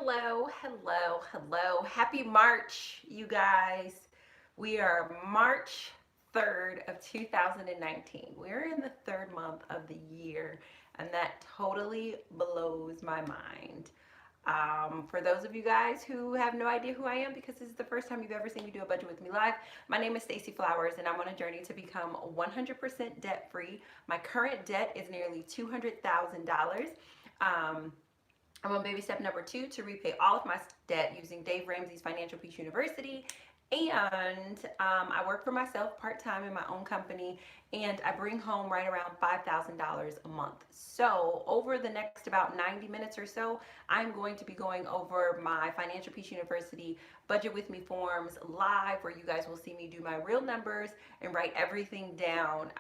Hello, hello, hello. Happy March, you guys. We are March 3rd of 2019. We're in the third month of the year, and that totally blows my mind. For those of you guys who have no idea who I am because this is the first time you've ever seen me do a budget with me live, my name is Stacey Flowers and I'm on a journey to become 100% debt free. My current debt is nearly $200,000. Um, I'm on baby step number 2 to repay all of my debt using Dave Ramsey's Financial Peace University. And I work for myself part-time in my own company, and I bring home right around $5,000 a month. So over the next about 90 minutes or so, I'm going to be going over my Financial Peace University Budget With Me forms live, where you guys will see me do my real numbers and write everything down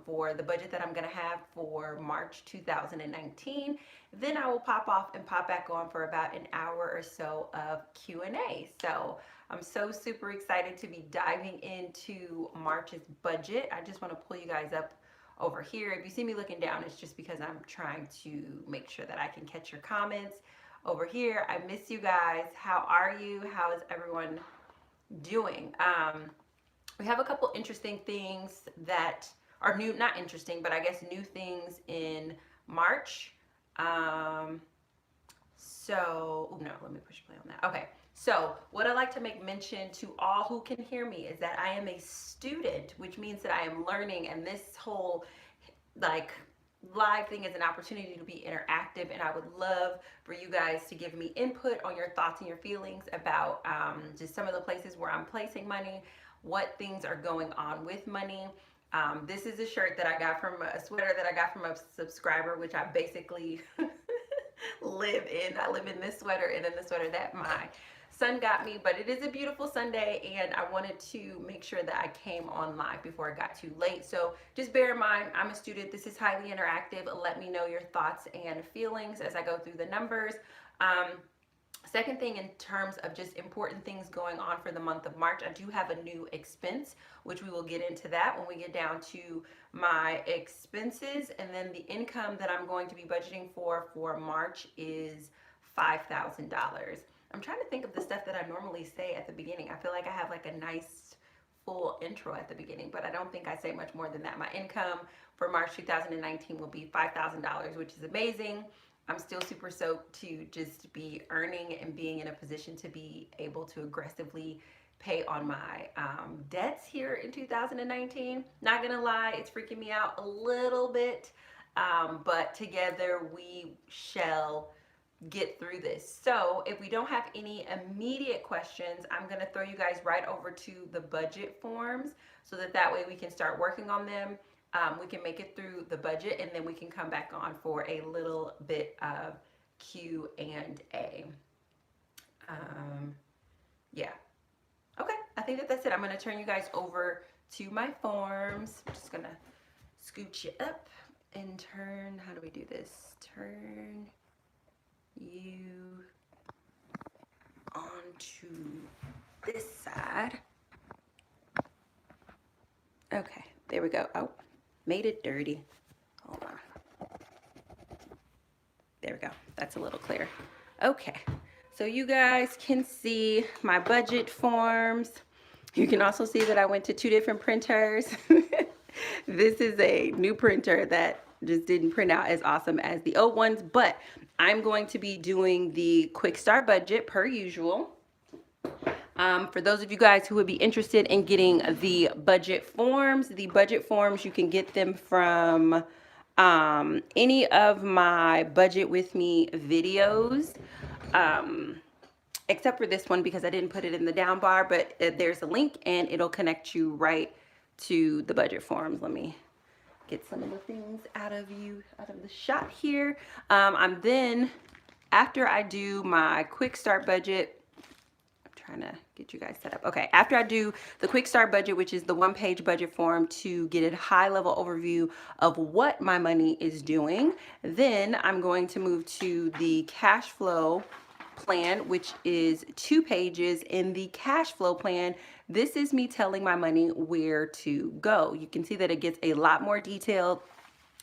for the budget that I'm going to have for March 2019. Then I will pop off and pop back on for about an hour or so of Q&A. So I'm so super excited to be diving into March's budget. I just want to pull you guys up over here. If you see me looking down, it's just because I'm trying to make sure that I can catch your comments. Over here, I miss you guys. How are you? How is everyone doing? We have a couple interesting things that are new, not interesting, but I guess new things in March. No, let me push play on that. Okay. So what I like to make mention to all who can hear me is that I am a student, which means that I am learning, and this whole like live thing is an opportunity to be interactive, and I would love for you guys to give me input on your thoughts and your feelings about just some of the places where I'm placing money, what things are going on with money. This is a shirt that I got from a sweater that I got from a subscriber, which I basically live in. I live in this sweater and in the sweater that my son got me, but it is a beautiful Sunday and I wanted to make sure that I came on live before it got too late. So just bear in mind, I'm a student. This is highly interactive. Let me know your thoughts and feelings as I go through the numbers. Second thing, in terms of just important things going on for the month of March, I do have a new expense, which we will get into that when we get down to my expenses. And then the income that I'm going to be budgeting for March is $5,000. I'm trying to think of the stuff that I normally say at the beginning. I feel like I have like a nice full intro at the beginning, but I don't think I say much more than that. My income for March 2019 will be $5,000, which is amazing. I'm still super stoked to just be earning and being in a position to be able to aggressively pay on my debts here in 2019. Not gonna lie, it's freaking me out a little bit, but together we shall get through this. So if we don't have any immediate questions, I'm gonna throw you guys right over to the budget forms so that way we can start working on them. We can make it through the budget and then we can come back on for a little bit of Q&A. Yeah. Okay, I think that's it. I'm going to turn you guys over to my forms. I'm just going to scooch you up and turn, how do we do this? Turn you onto this side. Okay, there we go. Oh, made it dirty. Hold on. There we go. That's a little clearer. Okay, so you guys can see my budget forms. You can also see that I went to 2 different printers. This is a new printer that just didn't print out as awesome as the old ones, but I'm going to be doing the quick start budget per usual. For those of you guys who would be interested in getting the budget forms, you can get them from any of my Budget With Me videos, except for this one because I didn't put it in the down bar, but there's a link and it'll connect you right to the budget forms. Let me get some of the things out of the shot here. I'm then, after I do my quick start budget, trying to get you guys set up. Okay, after I do the quick start budget, which is the 1-page budget form to get a high level overview of what my money is doing, then I'm going to move to the cash flow plan, which is 2 pages. In the cash flow plan, this is me telling my money where to go. You can see that it gets a lot more detailed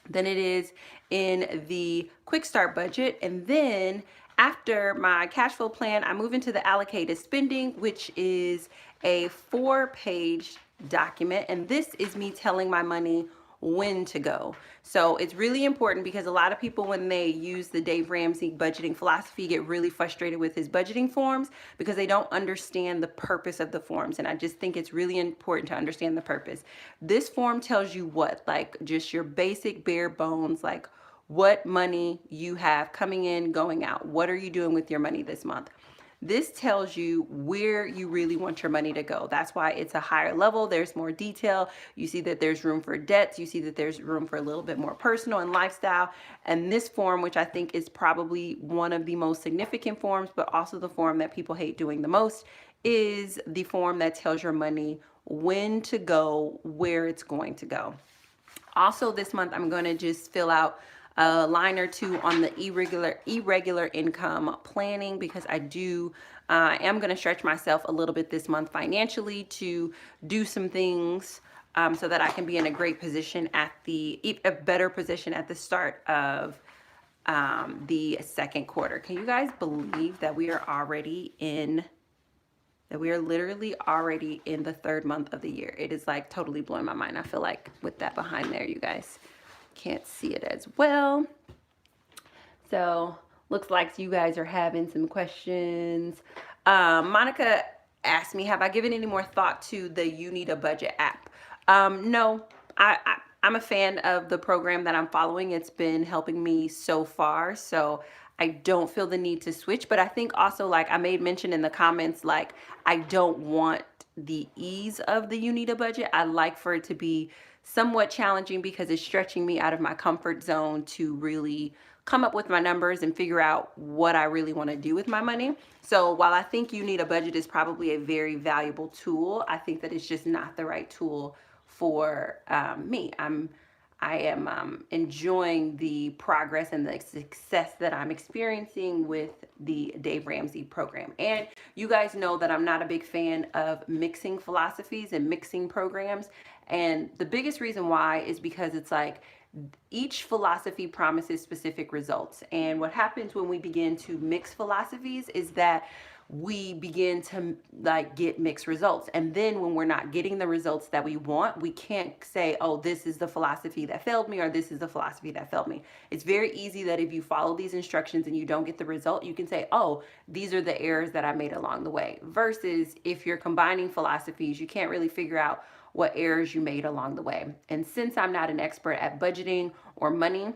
than it is in the quick start budget. And then After my cash flow plan, I move into the allocated spending, which is a 4-page document. And this is me telling my money when to go. So it's really important because a lot of people, when they use the Dave Ramsey budgeting philosophy, get really frustrated with his budgeting forms because they don't understand the purpose of the forms. And I just think it's really important to understand the purpose. This form tells you what, like just your basic bare bones, like what money you have coming in, going out. What are you doing with your money this month? This tells you where you really want your money to go. That's why it's a higher level. There's more detail. You see that there's room for debts. You see that there's room for a little bit more personal and lifestyle. And this form, which I think is probably one of the most significant forms, but also the form that people hate doing the most, is the form that tells your money when to go, where it's going to go. Also this month, I'm going to just fill out a line or two on the irregular income planning because I am going to stretch myself a little bit this month financially to do some things so that I can be in a great position a better position at the start of the second quarter. Can you guys believe that we are literally already in the third month of the year? It is like totally blowing my mind. I feel like with that behind there, you guys can't see it as well. So looks like you guys are having some questions. Monica asked me, have I given any more thought to the You Need a Budget app? No, I'm a fan of the program that I'm following. It's been helping me so far. So I don't feel the need to switch, but I think also, like I made mention in the comments, like I don't want the ease of the You Need a Budget. I like for it to be somewhat challenging because it's stretching me out of my comfort zone to really come up with my numbers and figure out what I really want to do with my money. So while I think You Need a Budget is probably a very valuable tool, I think that it's just not the right tool for me. I am enjoying the progress and the success that I'm experiencing with the Dave Ramsey program. And you guys know that I'm not a big fan of mixing philosophies and mixing programs. And the biggest reason why is because it's like each philosophy promises specific results. And what happens when we begin to mix philosophies is that we begin to like get mixed results. And then when we're not getting the results that we want, we can't say, oh, this is the philosophy that failed me, or this is the philosophy that failed me. It's very easy that if you follow these instructions and you don't get the result, you can say, oh, these are the errors that I made along the way. Versus if you're combining philosophies, you can't really figure out what errors you made along the way. And since I'm not an expert at budgeting or money,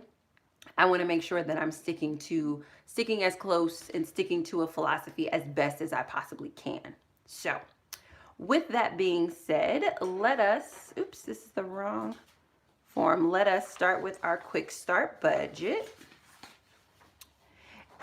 I want to make sure that I'm sticking as close and sticking to a philosophy as best as I possibly can. So with that being said, this is the wrong form. Let us start with our quick start budget.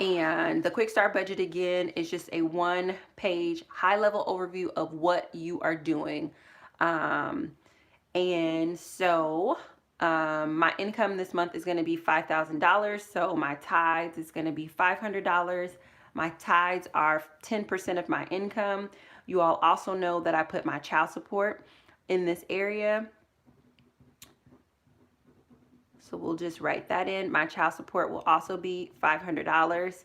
And the quick start budget again is just a 1-page high-level overview of what you are doing. And so my income this month is going to be $5,000. So my tithes is going to be $500. My tithes are 10% of my income. You all also know that I put my child support in this area. So we'll just write that in. My child support will also be $500.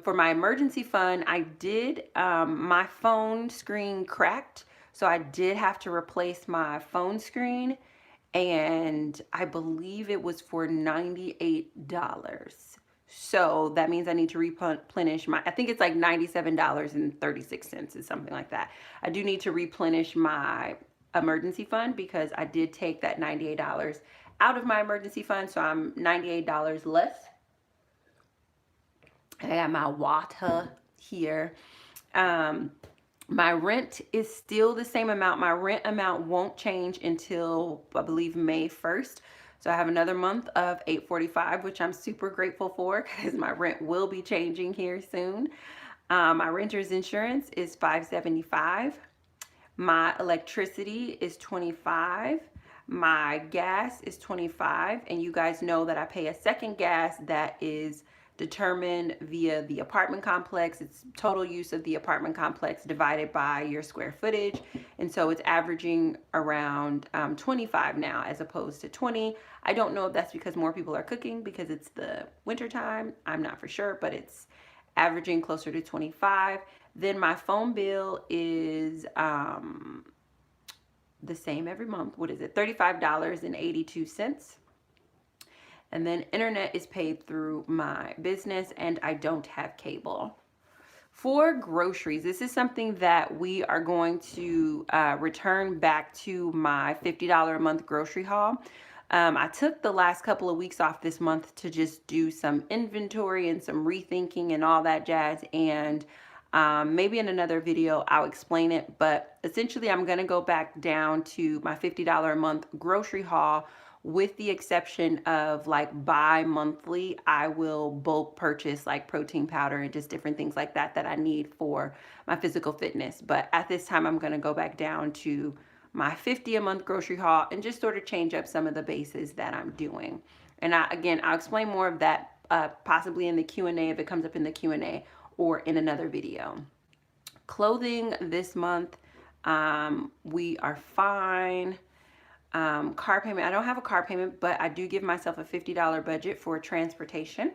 For my emergency fund, I did, my phone screen cracked. So I did have to replace my phone screen, and I believe it was for $98. So that means I need to replenish I think it's like $97.36 is something like that. I do need to replenish my emergency fund because I did take that $98 out of my emergency fund. So I'm $98 less. I got my water here. My rent is still the same amount. My rent amount won't change until, I believe, May 1st. So I have another month of $845, which I'm super grateful for because my rent will be changing here soon. My renter's insurance is $575. My electricity is $25. My gas is $25. And you guys know that I pay a second gas that is determined via the apartment complex. It's total use of the apartment complex divided by your square footage. And so it's averaging around 25 now as opposed to 20. I don't know if that's because more people are cooking because it's the winter time. I'm not for sure, but it's averaging closer to 25. Then my phone bill is the same every month. What is it? $35.82. And then internet is paid through my business, and I don't have cable. For groceries, this is something that we are going to return back to my $50 a month grocery haul. I took the last couple of weeks off this month to just do some inventory and some rethinking and all that jazz. And maybe in another video I'll explain it, but essentially I'm going to go back down to my $50 a month grocery haul, with the exception of like bi-monthly. I will bulk purchase like protein powder and just different things like that that I need for my physical fitness. But at this time I'm going to go back down to my $50 a month grocery haul and just sort of change up some of the bases that I'm doing. And again, I'll explain more of that possibly in the Q&A if it comes up in the Q&A or in another video. Clothing this month, we are fine. Car payment, I don't have a car payment, but I do give myself a $50 budget for transportation.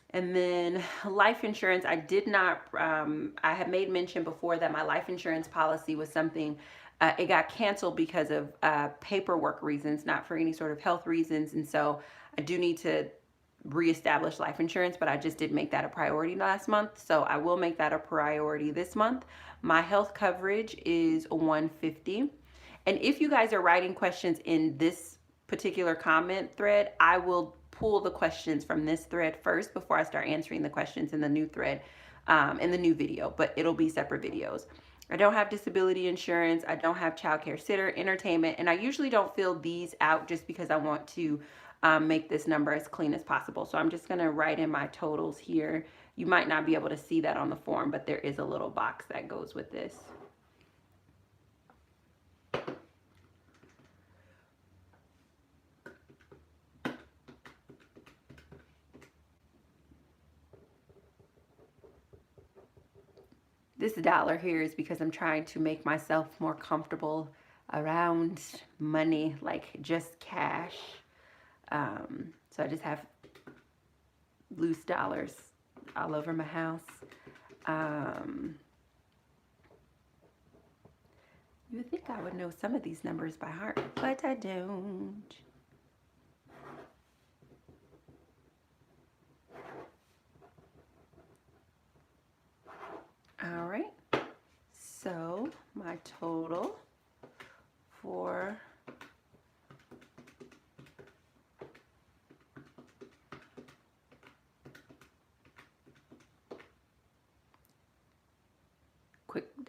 And then life insurance, I did not, I had made mention before that my life insurance policy was something, it got canceled because of paperwork reasons, not for any sort of health reasons. And so I do need to reestablish life insurance, but I just didn't make that a priority last month. So I will make that a priority this month. My health coverage is $150. And if you guys are writing questions in this particular comment thread, I will pull the questions from this thread first before I start answering the questions in the new thread, in the new video, but it'll be separate videos. I don't have disability insurance. I don't have childcare, sitter, entertainment, and I usually don't fill these out just because I want to make this number as clean as possible. So I'm just going to write in my totals here. You might not be able to see that on the form, but there is a little box that goes with this. This dollar here is because I'm trying to make myself more comfortable around money, like just cash. So I just have loose dollars all over my house. You would think I would know some of these numbers by heart, but I don't. All right, so my total for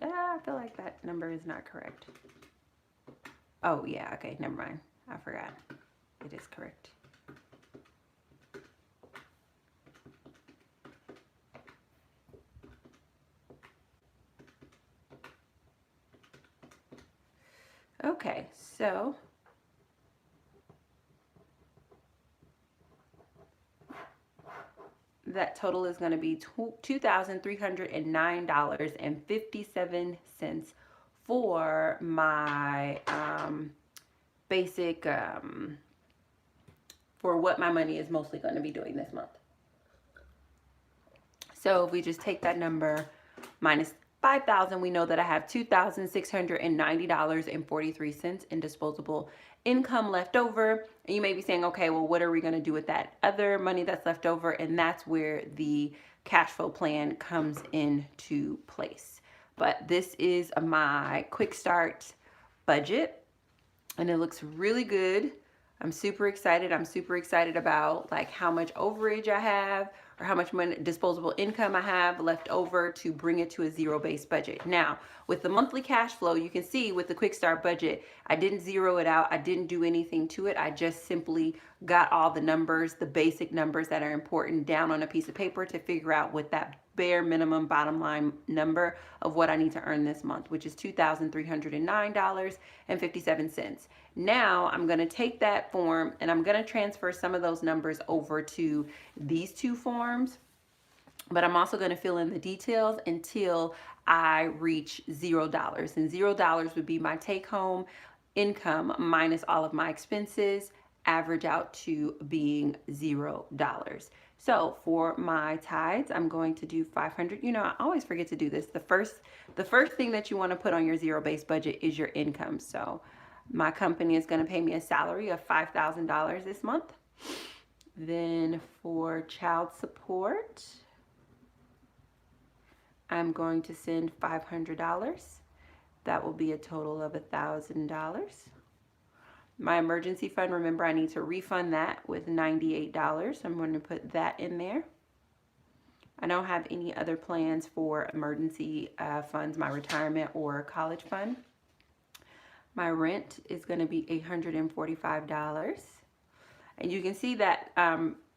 I feel like that number is not correct. Oh yeah, okay, never mind. I forgot. It is correct. Okay, so that total is going to be $2,309.57 for my basic, for what my money is mostly going to be doing this month. So if we just take that number minus 5,000, we know that I have $2,690.43 in disposable income left over. And you may be saying, okay, well, what are we going to do with that other money that's left over? And that's where the cash flow plan comes into place. But this is my quick start budget, and it looks really good. I'm super excited. I'm super excited about like how much overage I have, or how much money, disposable income I have left over to bring it to a zero-based budget. Now, with the monthly cash flow, you can see with the quick start budget, I didn't zero it out. I didn't do anything to it. I just simply got all the numbers, the basic numbers that are important down on a piece of paper to figure out what that bare minimum bottom line number of what I need to earn this month, which is $2,309.57. Now I'm going to take that form and I'm going to transfer some of those numbers over to these two forms, but I'm also going to fill in the details until I reach $0. And $0 would be my take home income minus all of my expenses, average out to being $0. So for my tithes, I'm going to do 500. You know, I always forget to do this. The first thing that you want to put on your zero-based budget is your income. So my company is going to pay me a salary of $5,000 this month. Then for child support, I'm going to send $500. That will be a total of $1,000. My emergency fund, remember I need to refund that with $98. I'm going to put that in there. I don't have any other plans for emergency funds, my retirement or college fund. My rent is going to be $845. And you can see that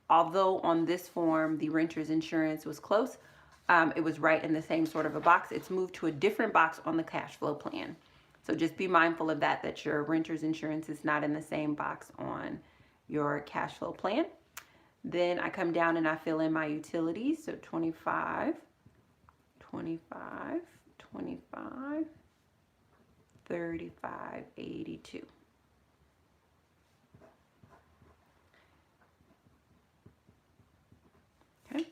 although on this form the renter's insurance was close, it was right in the same sort of a box. It's moved to a different box on the cash flow plan. So just be mindful of that, that your renter's insurance is not in the same box on your cash flow plan. Then I come down and I fill in my utilities. So 25, 25, 25, 35, 82. Okay.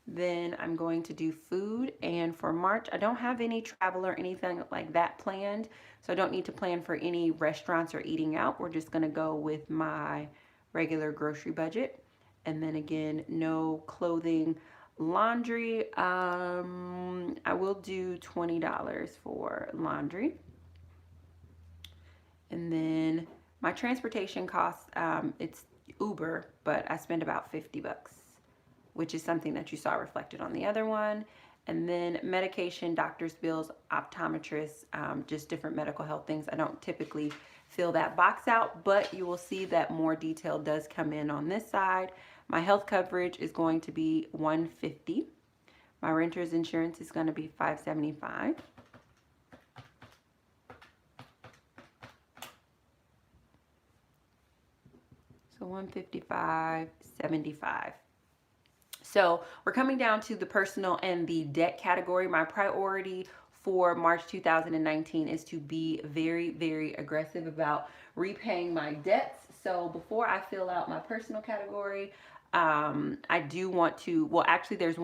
Then I'm going to do food, and for March, I don't have any travel or anything like that planned, so I don't need to plan for any restaurants or eating out. We're just going to go with my regular grocery budget. And then again, no clothing, laundry. I will do $20 for laundry. And then my transportation costs, it's Uber, but I spend about $50, which is something that you saw reflected on the other one. And then medication, doctor's bills, optometrists, just different medical health things. I don't typically fill that box out, but you will see that more detail does come in on this side. My health coverage is going to be $150. My renter's insurance is going to be $575. So $155.75. So we're coming down to the personal and the debt category. My priority for March 2019 is to be very, very aggressive about repaying my debts. So before I fill out my personal category, I do want to, well, actually there's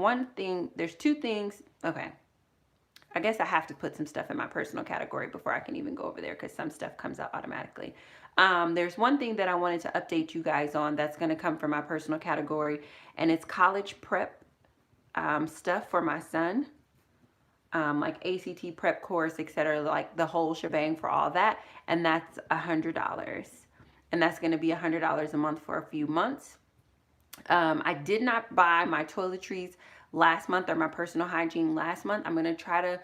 two things. Okay. I guess I have to put some stuff in my personal category before I can even go over there, because some stuff comes out automatically. There's one thing that I wanted to update you guys on that's going to come from my personal category, and it's college prep stuff for my son, like ACT prep course, etc., like the whole shebang for all that, and that's $100, and that's going to be $100 a month for a few months. I did not buy my toiletries last month or my personal hygiene last month. I'm going to try to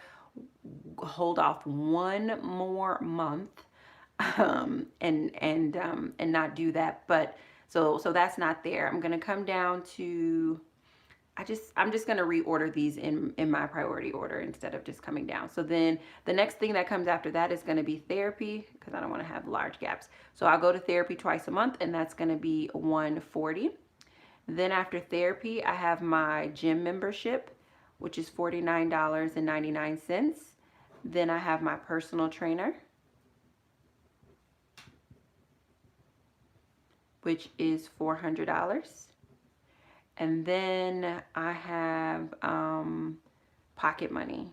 hold off one more month and not do that. But so that's not there. I'm going to come down to, I'm just going to reorder these in my priority order instead of just coming down. So then the next thing that comes after that is going to be therapy, because I don't want to have large gaps. So I'll go to therapy twice a month, and that's going to be $140. Then after therapy, I have my gym membership, which is $49.99. Then I have my personal trainer, which is $400. And then I have pocket money,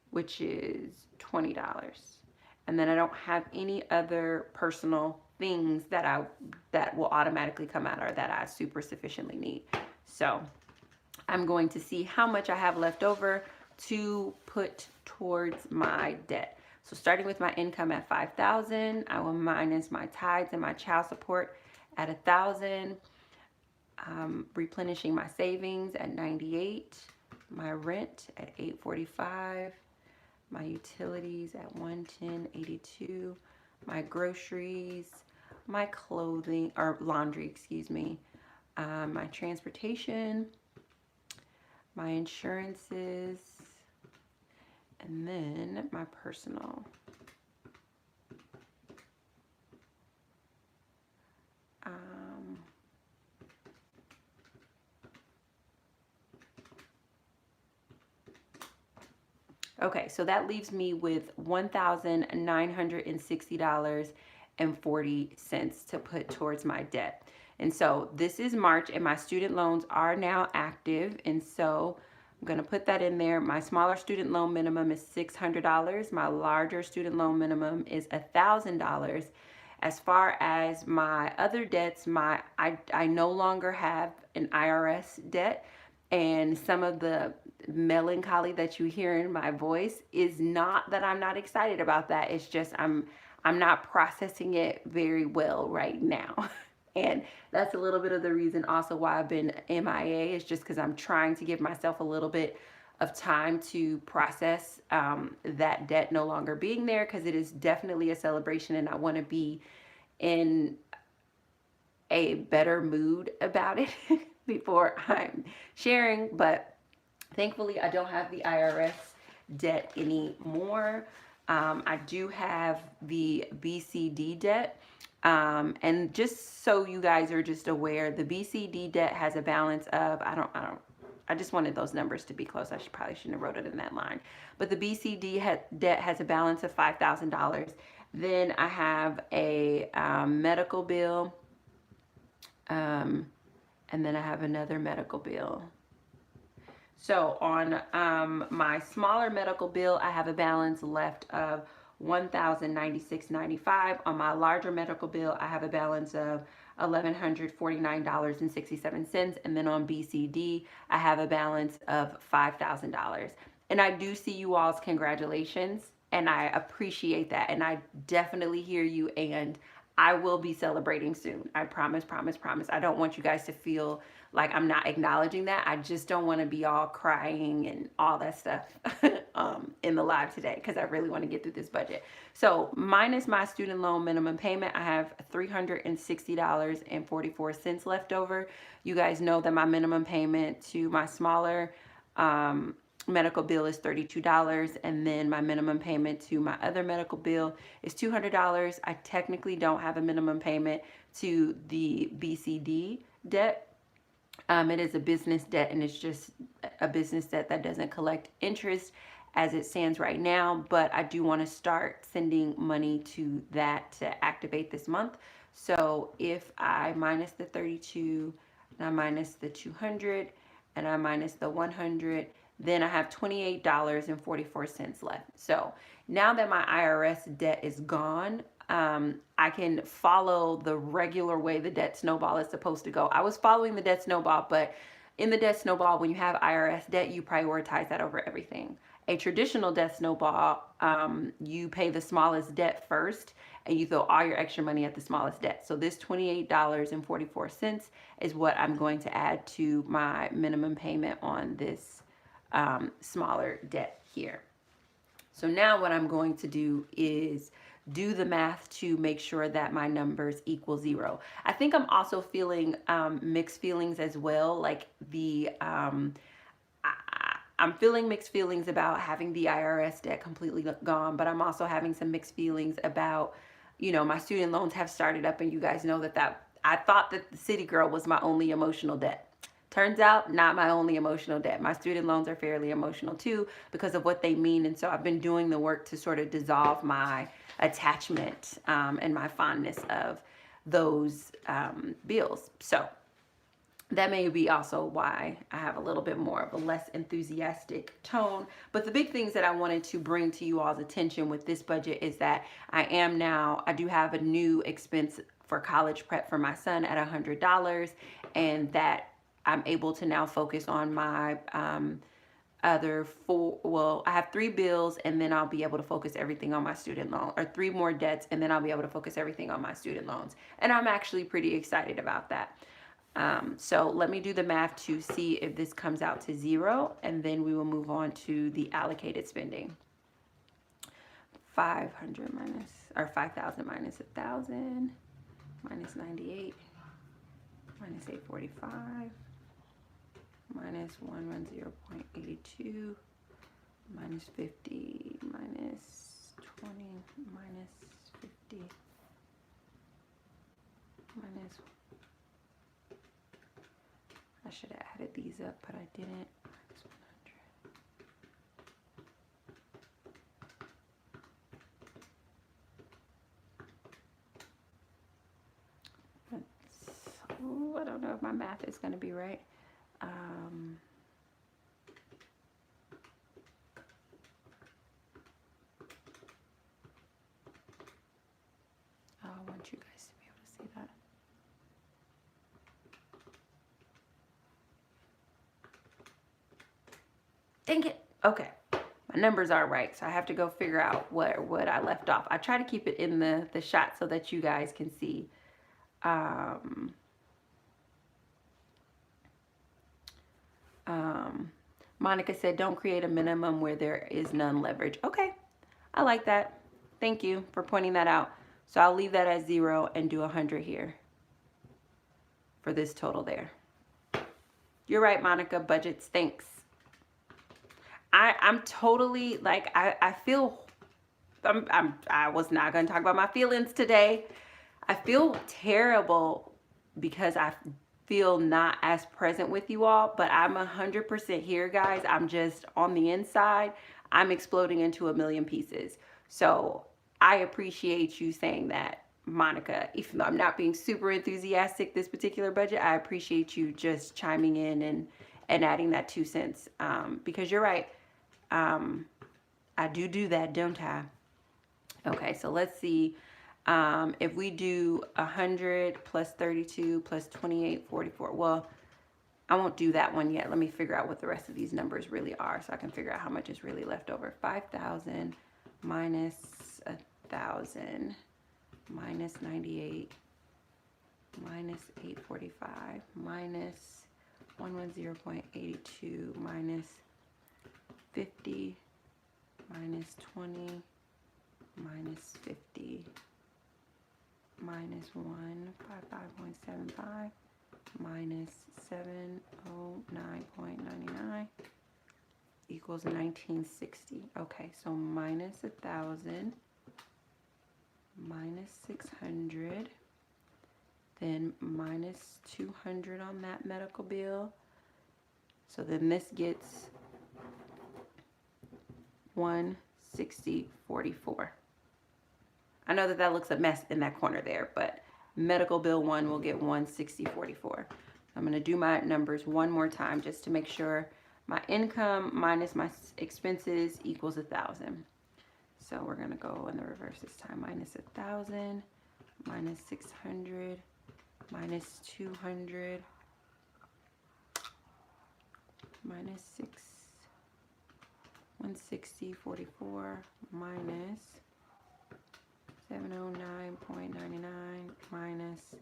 which is $20. And then I don't have any other personal things that will automatically come out or that I super sufficiently need. So I'm going to see how much I have left over to put towards my debt. So starting with my income at $5,000, I will minus my tithes and my child support at $1,000, replenishing my savings at $98, my rent at $845, my utilities at $110.82, my groceries, my clothing, or laundry, excuse me, my transportation, my insurances, and then my personal. Okay, so that leaves me with $1,960.40 to put towards my debt. And so this is March, and my student loans are now active. And so I'm going to put that in there. My smaller student loan minimum is $600. My larger student loan minimum is $1,000. As far as my other debts, I no longer have an IRS debt. And some of the melancholy that you hear in my voice is not that I'm not excited about that. It's just I'm not processing it very well right now. And that's a little bit of the reason also why I've been MIA, is just because I'm trying to give myself a little bit of time to process that debt no longer being there, because it is definitely a celebration and I want to be in a better mood about it before I'm sharing. But thankfully, I don't have the IRS debt anymore. I do have the BCD debt. And just so you guys are just aware, the BCD debt has a balance of, I just wanted those numbers to be close. Probably shouldn't have wrote it in that line. But the BCD debt has a balance of $5,000. Then I have a medical bill. And then I have another medical bill. So on my smaller medical bill, I have a balance left of $1,096.95. On my larger medical bill, I have a balance of $1,149.67. And then on BCD, I have a balance of $5,000. And I do see you all's congratulations, and I appreciate that. And I definitely hear you, and I will be celebrating soon. I promise, promise, promise. I don't want you guys to feel like I'm not acknowledging that. I just don't want to be all crying and all that stuff in the live today, because I really want to get through this budget. So minus my student loan minimum payment, I have $360.44 left over. You guys know that my minimum payment to my smaller medical bill is $32, and then my minimum payment to my other medical bill is $200. I technically don't have a minimum payment to the BCD debt. It is a business debt, and it's just a business debt that doesn't collect interest as it stands right now, but I do want to start sending money to that to activate this month. So if I minus the 32 and I minus the 200 and I minus the 100, then I have $28.44 left. So now that my IRS debt is gone, I can follow the regular way the debt snowball is supposed to go. I was following the debt snowball, but in the debt snowball, when you have IRS debt, you prioritize that over everything. A traditional debt snowball, you pay the smallest debt first, and you throw all your extra money at the smallest debt. So this $28.44 is what I'm going to add to my minimum payment on this smaller debt here. So now what I'm going to do is do the math to make sure that my numbers equal zero. I think I'm also feeling mixed feelings as well. Like I'm feeling mixed feelings about having the IRS debt completely gone, but I'm also having some mixed feelings about, my student loans have started up, and you guys know that I thought that the City Girl was my only emotional debt. Turns out, not my only emotional debt. My student loans are fairly emotional too, because of what they mean. And so I've been doing the work to sort of dissolve my attachment and my fondness of those bills. So that may be also why I have a little bit more of a less enthusiastic tone. But the big things that I wanted to bring to you all's attention with this budget is that I do have a new expense for college prep for my son at $100, and that I'm able to now focus on my other four. I have 3 bills, and then I'll be able to focus everything on my student loan, or 3 more debts, and then I'll be able to focus everything on my student loans. And I'm actually pretty excited about that. So let me do the math to see if this comes out to 0, and then we will move on to the allocated spending. 500 minus, or 5,000 minus 1,000, minus 98, minus 845, minus 110.82, minus 50, minus 20, minus 50, minus, I should have added these up, but I didn't. Ooh, I don't know if my math is going to be right. I want you guys to be able to see that. Dang it. Okay. My numbers are right, so I have to go figure out what I left off. I try to keep it in the shot so that you guys can see. Monica said, don't create a minimum where there is none leverage. Okay, I like that. Thank you for pointing that out. So I'll leave that as 0 and do 100 here for this total there. You're right, Monica. Budget stinks. I'm totally like, I feel, I was not going to talk about my feelings today. I feel terrible because I feel not as present with you all, but I'm 100% here, guys. I'm just on the inside. I'm exploding into a million pieces. So I appreciate you saying that, Monica. Even though I'm not being super enthusiastic this particular budget, I appreciate you just chiming in and adding that 2 cents, because you're right. I do that, don't I? Okay, so let's see. If we do 100 plus 32 plus 28.44, well, I won't do that one yet. Let me figure out what the rest of these numbers really are so I can figure out how much is really left over. 5,000 minus 1,000 minus 98 minus 845 minus 110.82 minus 50 minus 20 minus 50 minus 155.75 minus 709.99 equals 1960. Okay, so minus 1,000 minus 600, then minus 200 on that medical bill. So then this gets 160.44. I know that looks a mess in that corner there, but medical bill 1 will get 160.44. I'm going to do my numbers one more time just to make sure my income minus my expenses equals 1,000. So we're going to go in the reverse this time. Minus 1,000, minus 600, minus 200, minus 160.44, minus 709.99, minus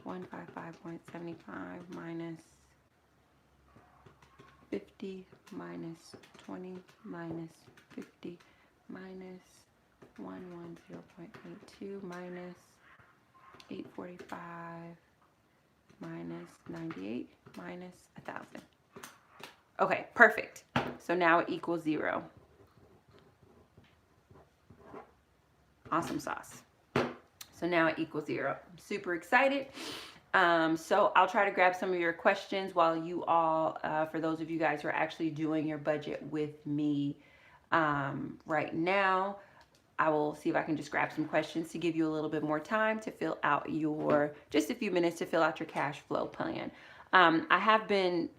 155.75, minus 50, minus 20, minus 50, minus 110.82, minus 845, minus 98, minus 1,000. Okay, perfect. So now it equals 0. Awesome sauce. So now it equals 0. I'm super excited. So I'll try to grab some of your questions while you all, for those of you guys who are actually doing your budget with me right now, I will see if I can just grab some questions to give you a little bit more time to fill out just a few minutes to fill out your cash flow plan. I have been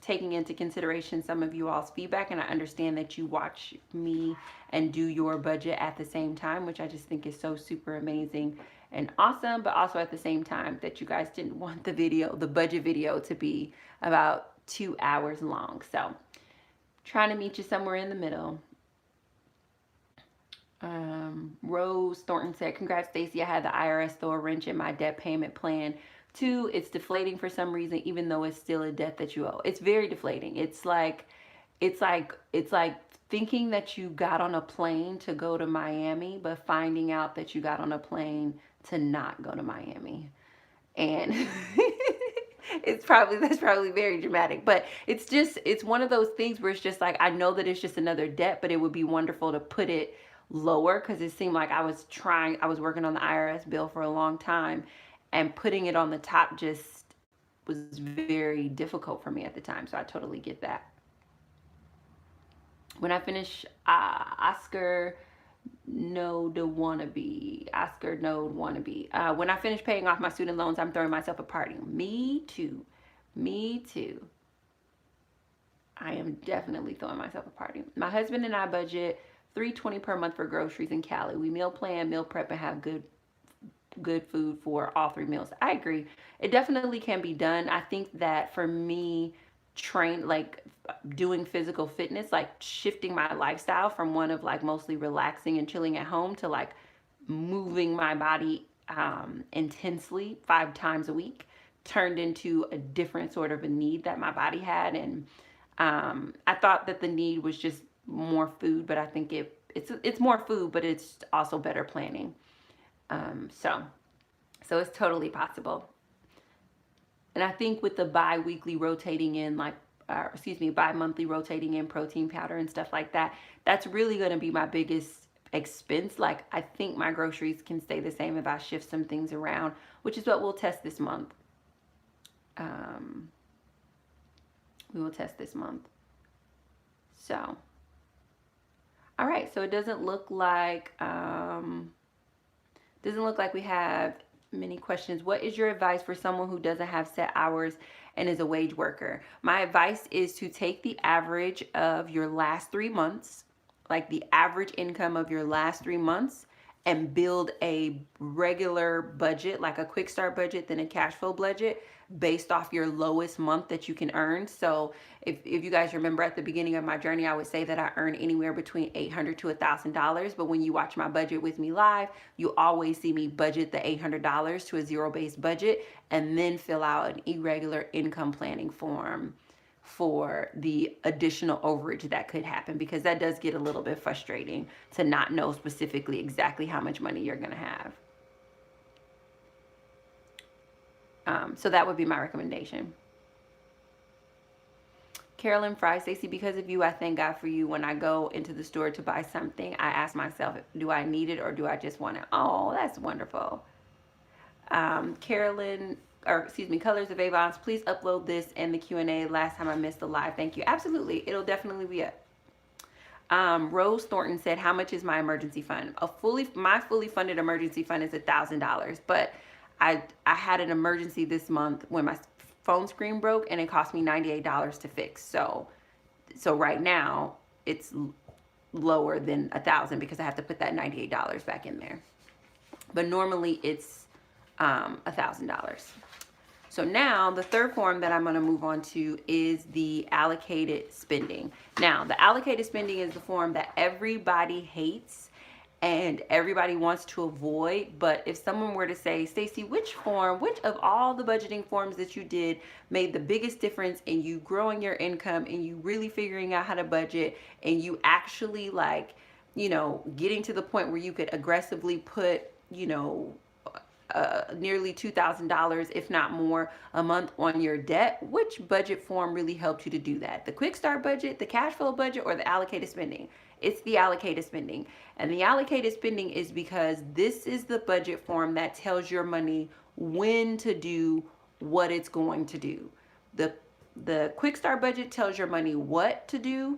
taking into consideration some of you all's feedback, and I understand that you watch me and do your budget at the same time, which I just think is so super amazing and awesome, but also at the same time that you guys didn't want the budget video to be about 2 hours long. So trying to meet you somewhere in the middle. Rose Thornton said, congrats, Stacey. I had the IRS throw a wrench in my debt payment plan. 2, it's deflating for some reason, even though it's still a debt that you owe. It's very deflating. It's like thinking that you got on a plane to go to Miami, but finding out that you got on a plane to not go to Miami. And that's probably very dramatic, but it's one of those things where it's just like, I know that it's just another debt, but it would be wonderful to put it lower, because it seemed like I was working on the IRS bill for a long time, and putting it on the top just was very difficult for me at the time. So I totally get that. When I finish Oscar Node wannabe. Oscar Node wannabe. When I finish paying off my student loans, I'm throwing myself a party. Me too. Me too. I am definitely throwing myself a party. My husband and I budget $320 per month for groceries in Cali. We meal plan, meal prep, and have good food for all 3 meals. I agree. It definitely can be done. I think that for me, doing physical fitness, like shifting my lifestyle from one of like mostly relaxing and chilling at home to like moving my body intensely 5 times a week, turned into a different sort of a need that my body had. And I thought that the need was just more food, but I think it's more food, but it's also better planning. So it's totally possible. And I think with the bi-weekly rotating in, bi-monthly rotating in protein powder and stuff like that, that's really going to be my biggest expense. Like, I think my groceries can stay the same if I shift some things around, which is what we'll test this month. We will test this month. So, all right. So it doesn't look like we have many questions. What is your advice for someone who doesn't have set hours and is a wage worker? My advice is to take the average of your last 3 months, like the average income of your last 3 months, and build a regular budget, like a quick start budget, then a cash flow budget based off your lowest month that you can earn. So if you guys remember at the beginning of my journey, I would say that I earn anywhere between $800 to $1,000. But when you watch my budget with me live, you always see me budget the $800 to a zero-based budget and then fill out an irregular income planning form for the additional overage that could happen, because that does get a little bit frustrating to not know specifically exactly how much money you're going to have. So that would be my recommendation. Carolyn Fry, Stacey, because of you, I thank God for you. When I go into the store to buy something, I ask myself, do I need it or do I just want it? Oh, that's wonderful. Colors of Avons, please upload this and the Q&A. Last time I missed the live. Thank you. Absolutely. It'll definitely be up. Rose Thornton said, how much is my emergency fund? My fully funded emergency fund is $1,000, but I had an emergency this month when my phone screen broke and it cost me $98 to fix. So right now it's lower than $1,000 because I have to put that $98 back in there. But normally it's $1,000. So now the third form that I'm going to move on to is the allocated spending. Now, the allocated spending is the form that everybody hates and everybody wants to avoid. But if someone were to say, Stacey, which of all the budgeting forms that you did made the biggest difference in you growing your income and you really figuring out how to budget and you actually getting to the point where you could aggressively put, nearly $2,000, if not more, a month on your debt, which budget form really helped you to do that? The quick start budget, the cash flow budget, or the allocated spending? It's the allocated spending. And the allocated spending is because this is the budget form that tells your money when to do what it's going to do. The quick start budget tells your money what to do.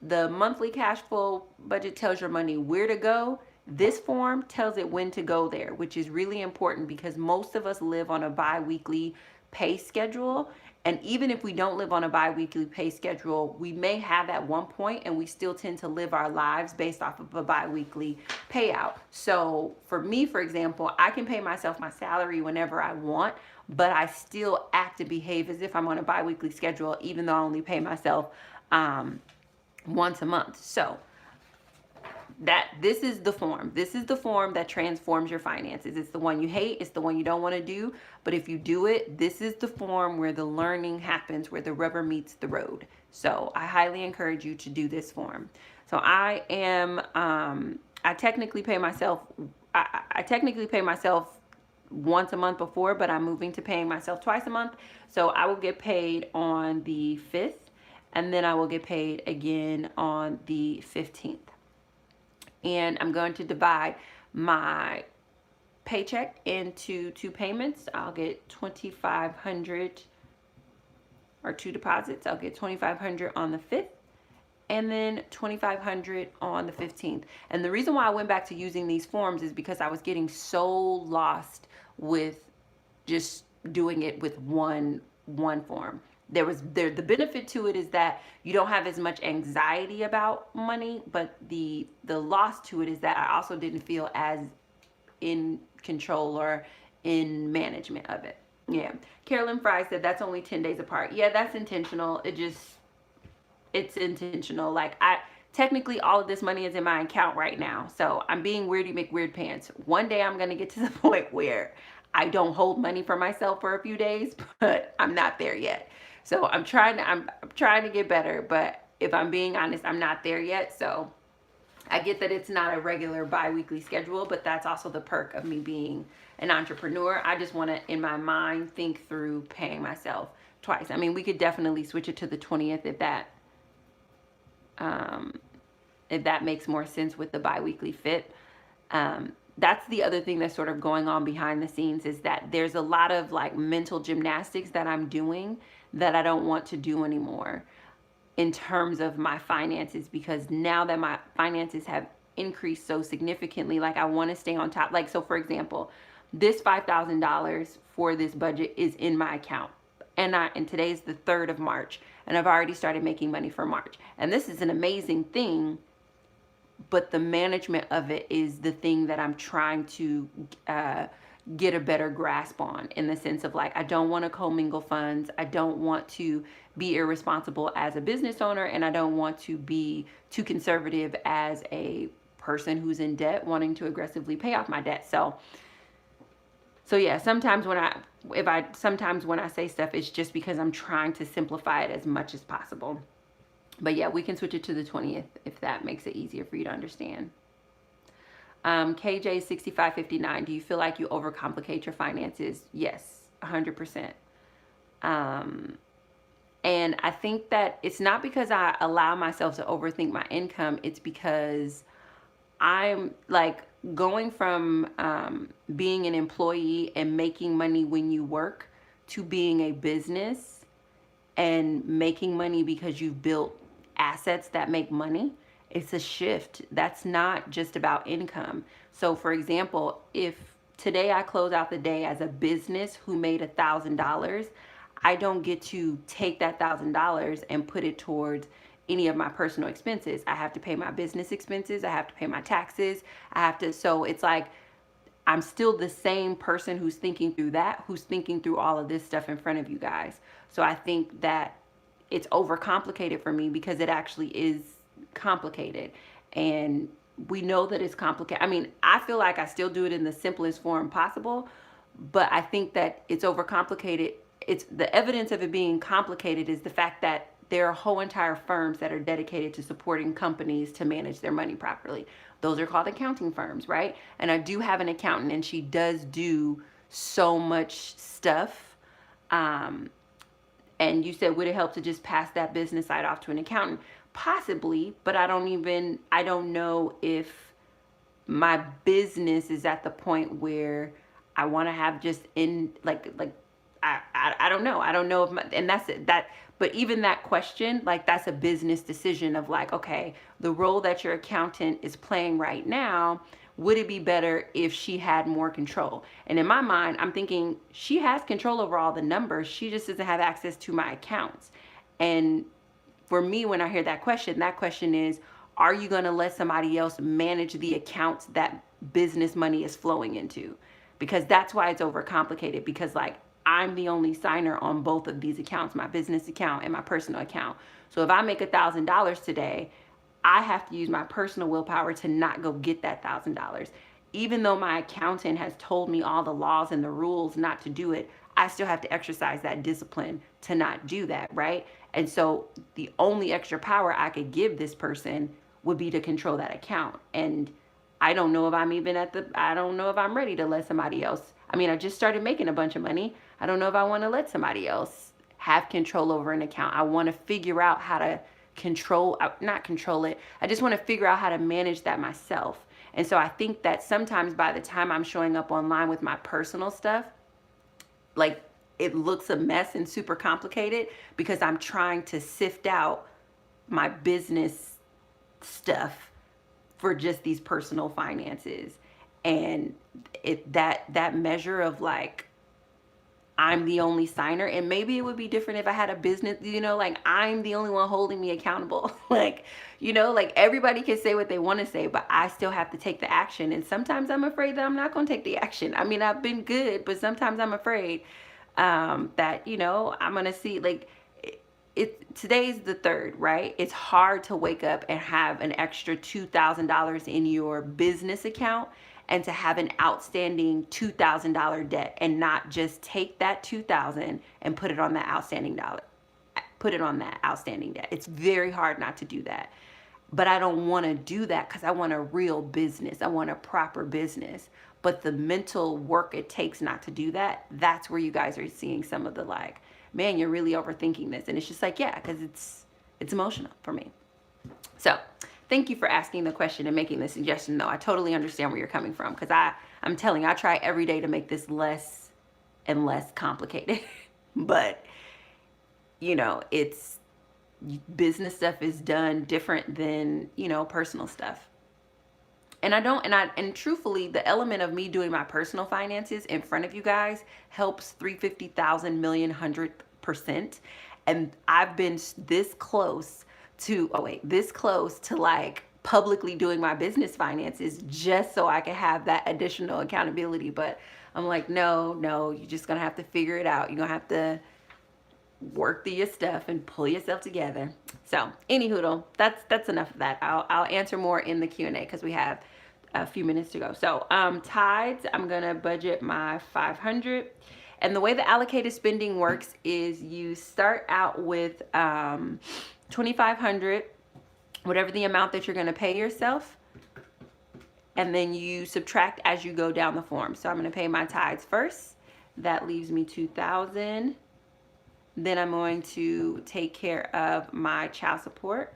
The monthly cash flow budget tells your money where to go. This form tells it when to go there, which is really important because most of us live on a bi-weekly pay schedule. And even if we don't live on a bi-weekly pay schedule, we may have at one point, and we still tend to live our lives based off of a bi-weekly payout. So for me, for example, I can pay myself my salary whenever I want, but I still act and behave as if I'm on a bi-weekly schedule, even though I only pay myself once a month. So This is the form. This is the form that transforms your finances. It's the one you hate. It's the one you don't want to do. But if you do it, this is the form where the learning happens, where the rubber meets the road. So I highly encourage you to do this form. So I am, I technically pay myself, I technically pay myself once a month before, but I'm moving to paying myself twice a month. So I will get paid on the 5th, and then I will get paid again on the 15th. And I'm going to divide my paycheck into 2 payments. I'll get $2,500, or 2 deposits. I'll get $2,500 on the 5th, and then $2,500 on the 15th. And the reason why I went back to using these forms is because I was getting so lost with just doing it with one form. The benefit to it is that you don't have as much anxiety about money, but the loss to it is that I also didn't feel as in control or in management of it. Yeah. Carolyn Fry said that's only 10 days apart. Yeah, that's intentional. It's intentional. Like, technically all of this money is in my account right now. So I'm being weirdy McWeird pants. One day I'm going to get to the point where I don't hold money for myself for a few days, but I'm not there yet. So I'm trying to get better, but if I'm being honest, I'm not there yet. So I get that it's not a regular bi-weekly schedule, but that's also the perk of me being an entrepreneur. I just want to, in my mind, think through paying myself twice. I mean, we could definitely switch it to the 20th if that makes more sense with the bi-weekly fit. That's the other thing that's sort of going on behind the scenes, is that there's a lot of like mental gymnastics that I'm doing that I don't want to do anymore in terms of my finances, because now that my finances have increased so significantly, like I want to stay on top. Like, so for example, this $5,000 for this budget is in my account. And today's the 3rd of March, and I've already started making money for March. And this is an amazing thing, but the management of it is the thing that I'm trying to get a better grasp on, in the sense of like, I don't want to commingle funds. I don't want to be irresponsible as a business owner, and I don't want to be too conservative as a person who's in debt wanting to aggressively pay off my debt. So yeah, sometimes when I say stuff, it's just because I'm trying to simplify it as much as possible. But yeah, we can switch it to the 20th if that makes it easier for you to understand. KJ 6559, do you feel like you overcomplicate your finances? Yes, 100%. And I think that it's not because I allow myself to overthink my income. It's because I'm like going from being an employee and making money when you work to being a business and making money because you've built assets that make money. It's a shift. That's not just about income. So for example, if today I close out the day as a business who made $1,000, I don't get to take that $1,000 and put it towards any of my personal expenses. I have to pay my business expenses. I have to pay my taxes. So it's like, I'm still the same person who's thinking through that, who's thinking through all of this stuff in front of you guys. So I think that it's overcomplicated for me because it actually is complicated. And we know that it's complicated. I mean, I feel like I still do it in the simplest form possible, but I think that it's overcomplicated. It's the evidence of it being complicated is the fact that there are whole entire firms that are dedicated to supporting companies to manage their money properly. Those are called accounting firms, right? And I do have an accountant, and she does do so much stuff. And you said, would it help to just pass that business side off to an accountant? Possibly, but I don't know if my business is at the point where I want to have just I don't know. I don't know if and that's it. But even that question, like, that's a business decision of like, okay, the role that your accountant is playing right now, would it be better if she had more control? And in my mind, I'm thinking she has control over all the numbers. She just doesn't have access to my accounts. And for me, when I hear that question is, are you going to let somebody else manage the accounts that business money is flowing into? Because that's why it's overcomplicated, because like, I'm the only signer on both of these accounts, my business account and my personal account. So if I make $1,000 today, I have to use my personal willpower to not go get that $1,000. Even though my accountant has told me all the laws and the rules not to do it, I still have to exercise that discipline to not do that, right? And so the only extra power I could give this person would be to control that account. And I don't know if I don't know if I'm ready to let somebody else. I mean, I just started making a bunch of money. I don't know if I want to let somebody else have control over an account. I want to figure out how to not control it. I just want to figure out how to manage that myself. And so I think that sometimes by the time I'm showing up online with my personal stuff, like, it looks a mess and super complicated because I'm trying to sift out my business stuff for just these personal finances. And that measure of like, I'm the only signer, and maybe it would be different if I had a business, like I'm the only one holding me accountable. Like, like everybody can say what they want to say, but I still have to take the action. And sometimes I'm afraid that I'm not going to take the action. I mean, I've been good, but sometimes I'm afraid that, I'm going to see, like, today's the 3rd, right? It's hard to wake up and have an extra $2,000 in your business account and to have an outstanding $2,000 debt and not just take that $2,000 and put it on that outstanding debt. It's very hard not to do that. But I don't want to do that because I want a real business. I want a proper business. But the mental work it takes not to do that, that's where you guys are seeing some of the like, man, you're really overthinking this. And it's just like, yeah, because it's emotional for me. So thank you for asking the question and making the suggestion, though. I totally understand where you're coming from because I'm telling you, I try every day to make this less and less complicated. But, it's business stuff is done different than, personal stuff. And truthfully, the element of me doing my personal finances in front of you guys helps 350,000 million 100%. And I've been this close to like publicly doing my business finances just so I can have that additional accountability. But I'm like, no, you're just gonna have to figure it out. You're gonna have to work through your stuff and pull yourself together. So anyhoodle, that's enough of that. I'll answer more in the Q&A because we have a few minutes to go. So tithes, I'm gonna budget my 500. And the way the allocated spending works is you start out with 2,500, whatever the amount that you're going to pay yourself, and then you subtract as you go down the form. So I'm going to pay my tithes first. That leaves me 2,000. Then I'm going to take care of my child support,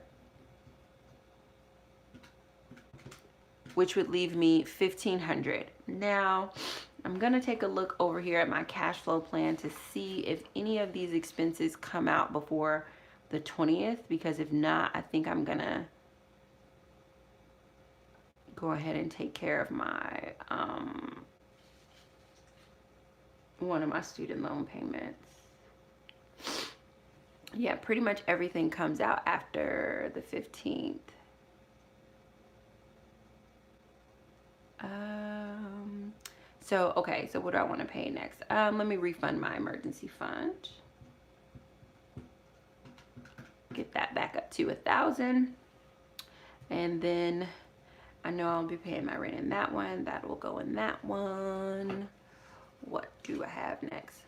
which would leave me 1,500. Now, I'm going to take a look over here at my cash flow plan to see if any of these expenses come out before the 20th, because if not, I think I'm going to go ahead and take care of my one of my student loan payments. Yeah, pretty much everything comes out after the 15th. Okay, so what do I want to pay next? Let me refund my emergency fund. Get that back up to 1,000. And then I know I'll be paying my rent in that one. That will go in that one. What do I have next?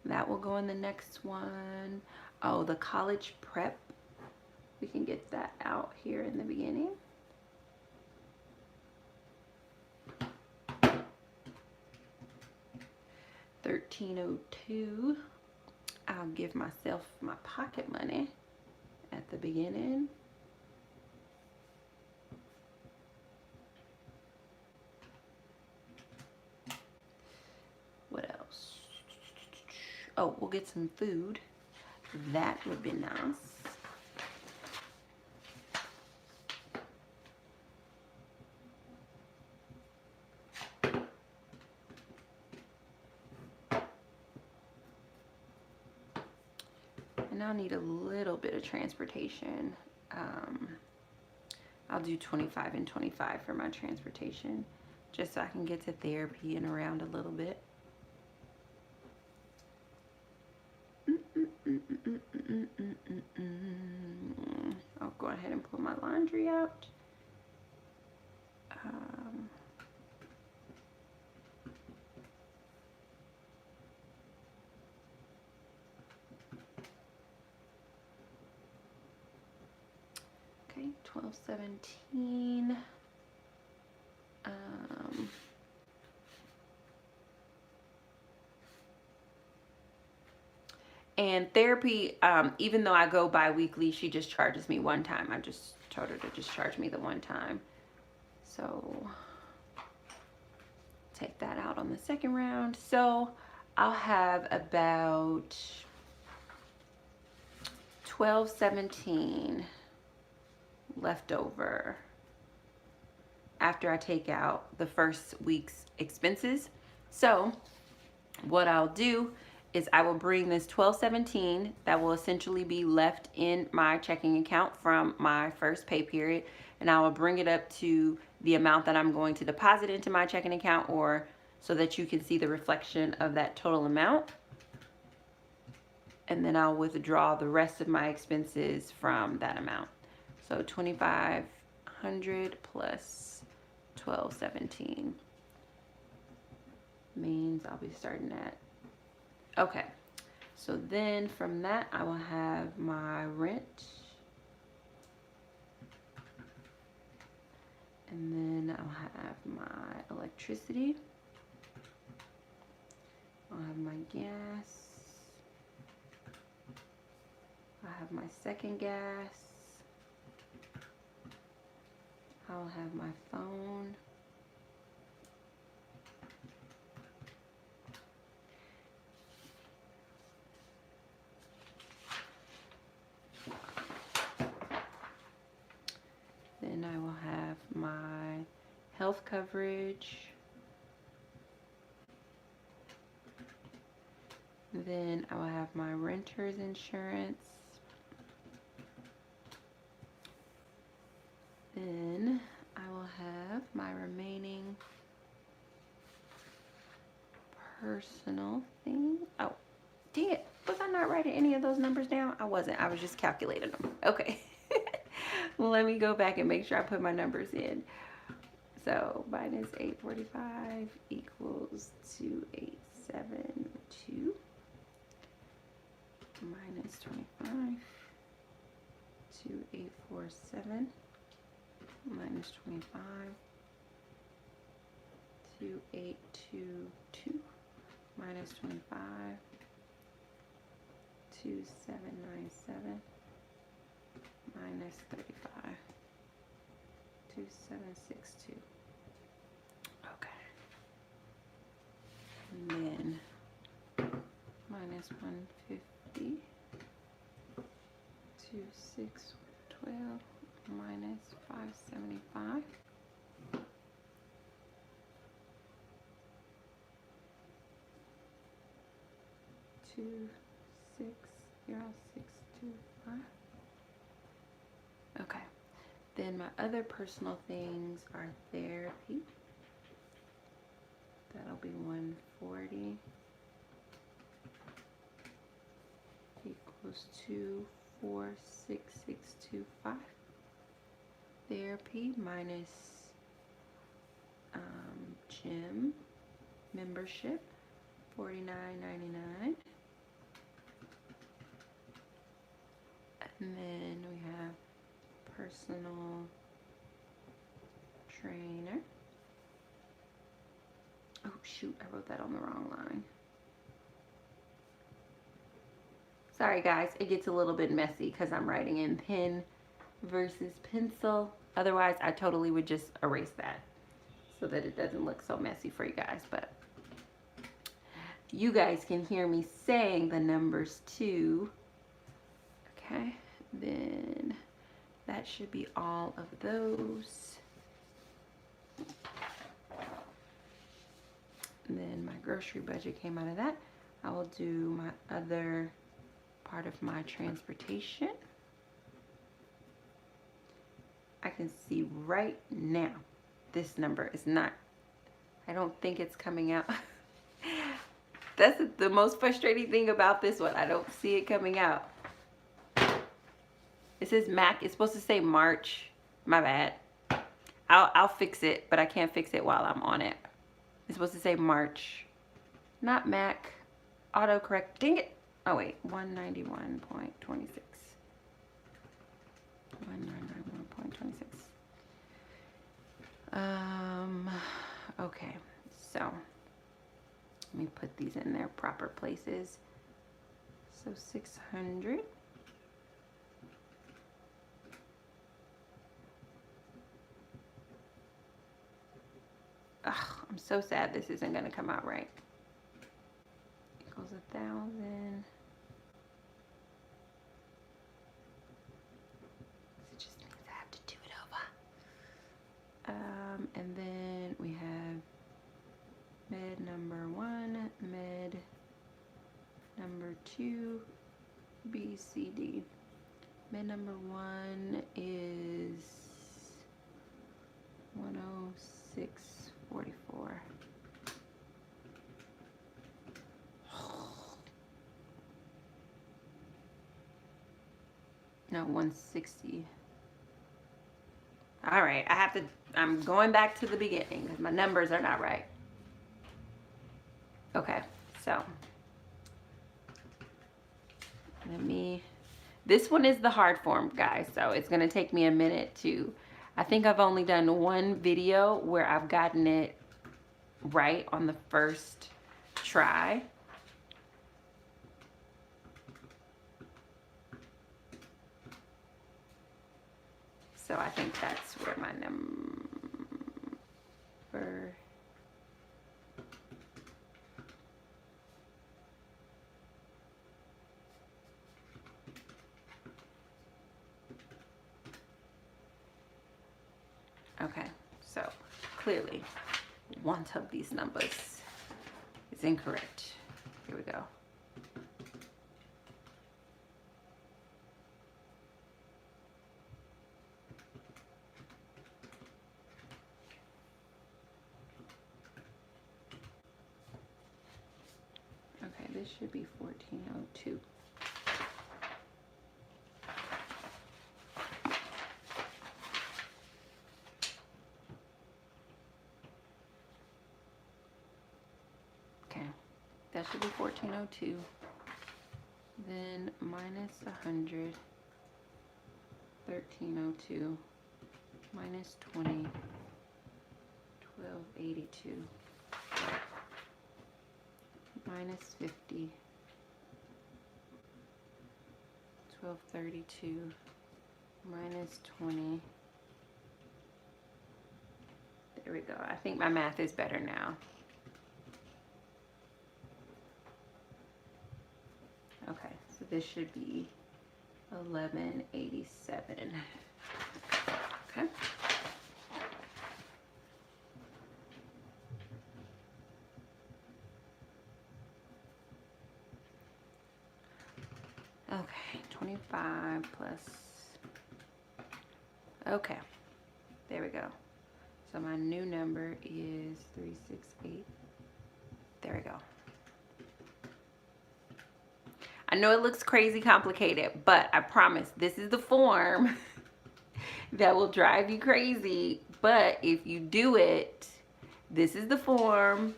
That will go in the next one. Oh, the college prep. We can get that out here in the beginning. $1,302. I'll give myself my pocket money at the beginning. What else? Oh, we'll get some food. That would be nice. And I'll need a little bit of transportation. I'll do 25 and 25 for my transportation, just so I can get to therapy and around a little bit. ahead and pull my laundry out. Okay, 12.17. And therapy, even though I go bi-weekly, she just charges me one time. I just told her to just charge me the one time. So take that out on the second round. So I'll have about 12.17 left over after I take out the first week's expenses. So what I'll do is I will bring this 12.17 that will essentially be left in my checking account from my first pay period, and I will bring it up to the amount that I'm going to deposit into my checking account, or so that you can see the reflection of that total amount. And then I'll withdraw the rest of my expenses from that amount. So 2,500 plus 12.17 means I'll be starting at, okay, so then from that I will have my rent, and then I'll have my electricity, I'll have my gas, I'll have my second gas, I'll have my phone, then I will have my health coverage, then I will have my renter's insurance, then I will have my remaining personal thing. Oh, dang it. Was I not writing any of those numbers down? I wasn't. I was just calculating them. Okay. Well, let me go back and make sure I put my numbers in. So minus 845 equals 2872 minus 25, 2847 minus 25, 2822 minus 25, 2797 minus 35, 2762. Okay. And then minus 150, 2612 minus 575. 260625. Okay. Then my other personal things are therapy. That'll be 140 equals 246625. Therapy minus gym membership, $49.99. And then we have personal trainer. Oh shoot, I wrote that on the wrong line. Sorry guys, it gets a little bit messy because I'm writing in pen versus pencil. Otherwise, I totally would just erase that so that it doesn't look so messy for you guys. But you guys can hear me saying the numbers too. Okay, then that should be all of those. And then my grocery budget came out of that. I will do my other part of my transportation. I can see right now this number is not, I don't think it's coming out. That's the most frustrating thing about this one. I don't see it coming out. It says Mac. It's supposed to say March. My bad. I'll fix it, but I can't fix it while I'm on it. It's supposed to say March. Not Mac. Autocorrect. Dang it. Oh, wait. 191.26. 191.26. Okay. So, let me put these in their proper places. So, 600. Ugh, I'm so sad this isn't going to come out right. Equals 1,000. It just means I have to do it over. And then we have med number 1, med number 2, B, C, D. Med number 1 is 106.44. No, 160. All right, I'm going back to the beginning because my numbers are not right. Okay, so this one is the hard form, guys, so it's gonna take me a minute to, I think I've only done one video where I've gotten it right on the first try. So I think that's where my number. Okay, so clearly one of these numbers is incorrect. Here we go. Okay, this should be 1402. That should be 1402. Then minus 100, 1302, minus 20, 1282, minus 50, 1232, minus 20. There we go. I think my math is better now. Okay, so this should be 1187. Okay. Okay, 25 plus. Okay, there we go. So my new number is 368. There we go. I know it looks crazy complicated, but I promise this is the form that will drive you crazy. But if you do it, this is the form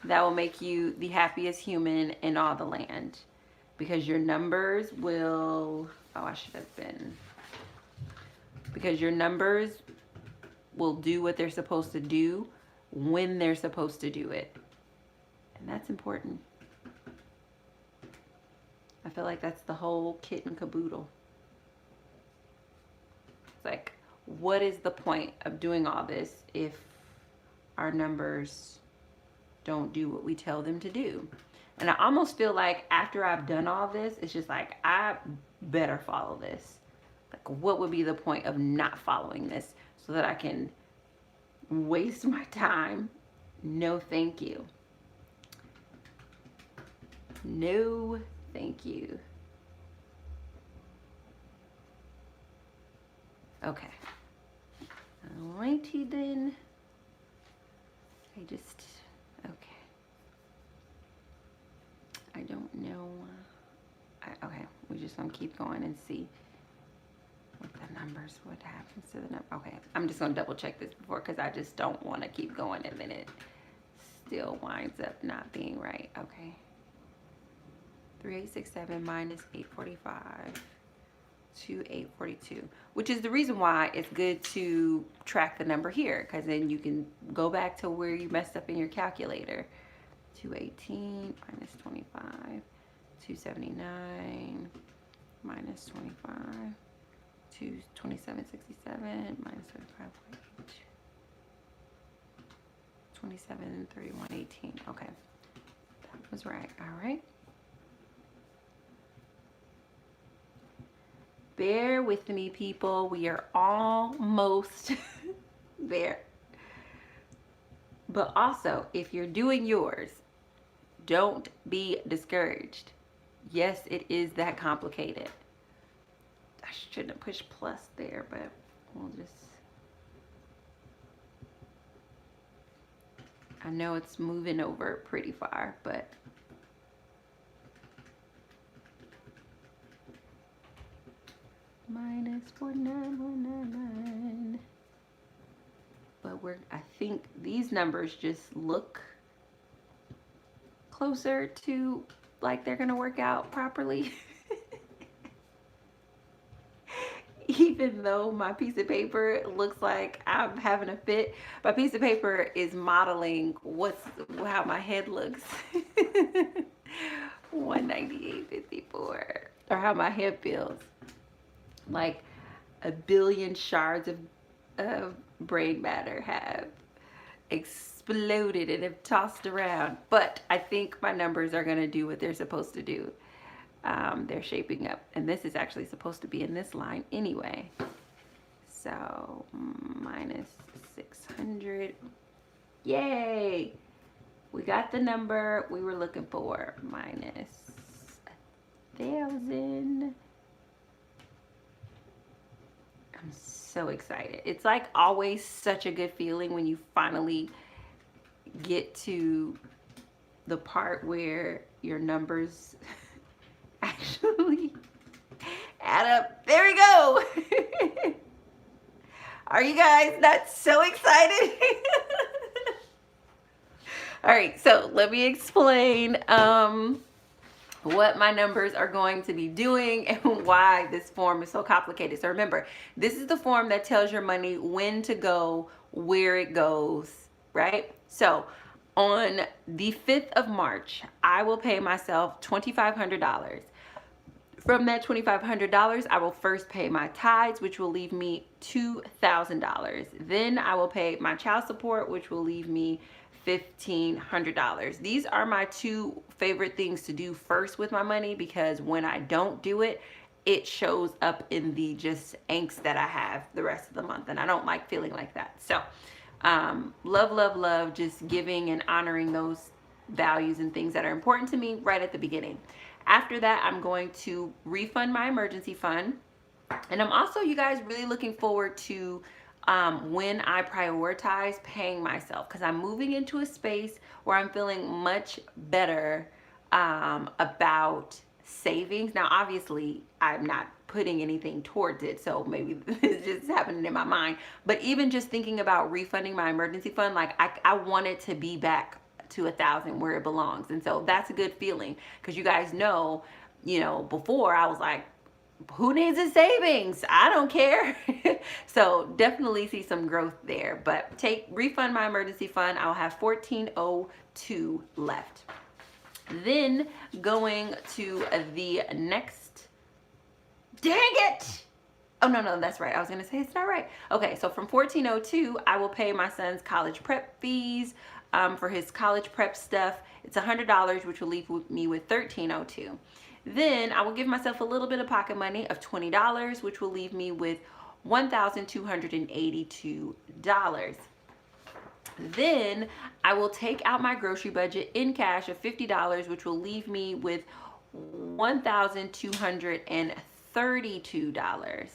that will make you the happiest human in all the land. Because your numbers will, because your numbers will do what they're supposed to do when they're supposed to do it. And that's important. I feel like that's the whole kit and caboodle. It's like, what is the point of doing all this if our numbers don't do what we tell them to do? And I almost feel like after I've done all this, it's just like, I better follow this. Like, what would be the point of not following this so that I can waste my time? No, thank you. No, thank you. Okay. Alrighty then. Okay. I don't know. Okay, we're just gonna keep going and see. numbers. What happens to the number? Okay, I'm just gonna double check this before, because I just don't want to keep going and then it still winds up not being right. Okay. 3867 minus 845 to 842, which is the reason why it's good to track the number here, because then you can go back to where you messed up in your calculator. 218 minus 25, 279 minus 25, 2767 minus 35.8, 2731.18. Okay, that was right. All right. Bear with me, people. We are almost there. But also, if you're doing yours, don't be discouraged. Yes, it is that complicated. I shouldn't have pushed plus there, but we'll just... I know it's moving over pretty far, but... minus 49199. But I think these numbers just look closer to like they're gonna work out properly. Even though my piece of paper looks like I'm having a fit, my piece of paper is modeling how my head looks. 198.54, or how my head feels. Like a billion shards of brain matter have exploded and have tossed around. But I think my numbers are going to do what they're supposed to do. They're shaping up. And this is actually supposed to be in this line anyway. So minus 600. Yay! We got the number we were looking for. Minus 1,000. I'm so excited. It's like always such a good feeling when you finally get to the part where your numbers actually add up. There we go. Are you guys not so excited? All right, so let me explain what my numbers are going to be doing and why this form is so complicated. So remember, this is the form that tells your money when to go, where it goes, right? So on the 5th of March, I will pay myself $2,500. From that $2,500, I will first pay my tithes, which will leave me $2,000. Then I will pay my child support, which will leave me $1,500. These are my two favorite things to do first with my money, because when I don't do it, it shows up in the just angst that I have the rest of the month, and I don't like feeling like that. So love just giving and honoring those values and things that are important to me right at the beginning. After that, I'm going to refund my emergency fund, and I'm also, you guys, really looking forward to when I prioritize paying myself, because I'm moving into a space where I'm feeling much better about savings. Now, obviously, I'm not putting anything towards it, so maybe this is just happening in my mind. But even just thinking about refunding my emergency fund, like I want it to be back to 1,000 where it belongs. And so that's a good feeling, because you guys know, before I was like, who needs a savings? I don't care. So definitely see some growth there. But refund my emergency fund. I'll have 1402 left. Then going to the next, dang it. Oh, no, that's right. I was going to say it's not right. Okay, so from 1402, I will pay my son's college prep fees for his college prep stuff. It's $100, which will leave me with 1302. Then I will give myself a little bit of pocket money of $20, which will leave me with $1,282. Then I will take out my grocery budget in cash of $50, which will leave me with $1,232.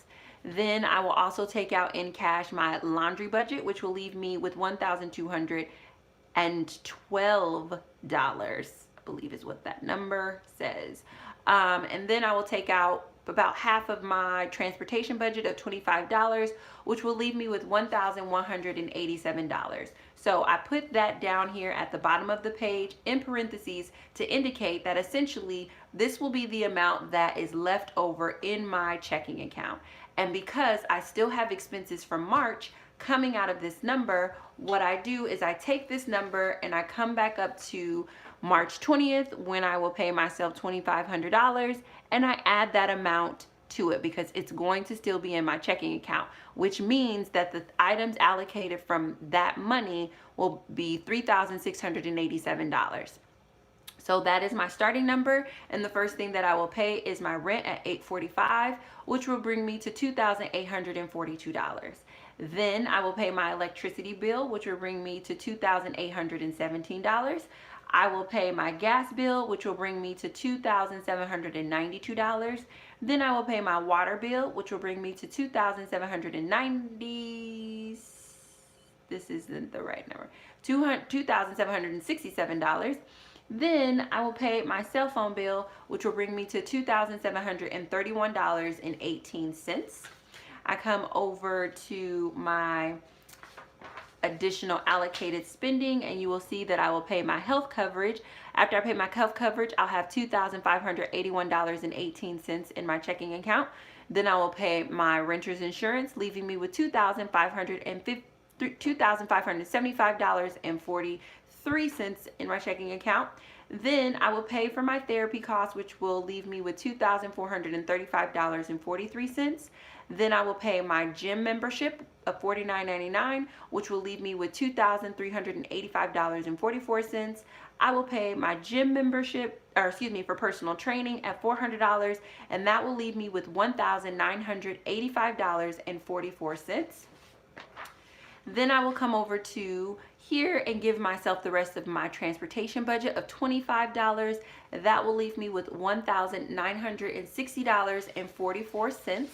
Then I will also take out in cash my laundry budget, which will leave me with $1,212, I believe is what that number says. And then I will take out about half of my transportation budget of $25, which will leave me with $1,187. So I put that down here at the bottom of the page in parentheses to indicate that essentially this will be the amount that is left over in my checking account. And because I still have expenses from March coming out of this number, what I do is I take this number and I come back up to March 20th when I will pay myself $2,500, and I add that amount to it because it's going to still be in my checking account, which means that the items allocated from that money will be $3,687. So that is my starting number, and the first thing that I will pay is my rent at $845, which will bring me to $2,842. Then I will pay my electricity bill, which will bring me to $2,817. I will pay my gas bill, which will bring me to $2,792. Then I will pay my water bill, which will bring me to $2,790. This isn't the right number. $2,767. Then I will pay my cell phone bill, which will bring me to $2,731.18. I come over to my additional allocated spending, and you will see that I will pay my health coverage. After I pay my health coverage, I'll have $2,581.18 in my checking account. Then I will pay my renter's insurance, leaving me with $2,575.43 in my checking account. Then I will pay for my therapy costs, which will leave me with $2,435.43. Then I will pay my gym membership of $49.99, which will leave me with $2,385.44. I will pay my gym membership, for personal training at $400, and that will leave me with $1,985.44. Then I will come over to here and give myself the rest of my transportation budget of $25. That will leave me with $1,960.44.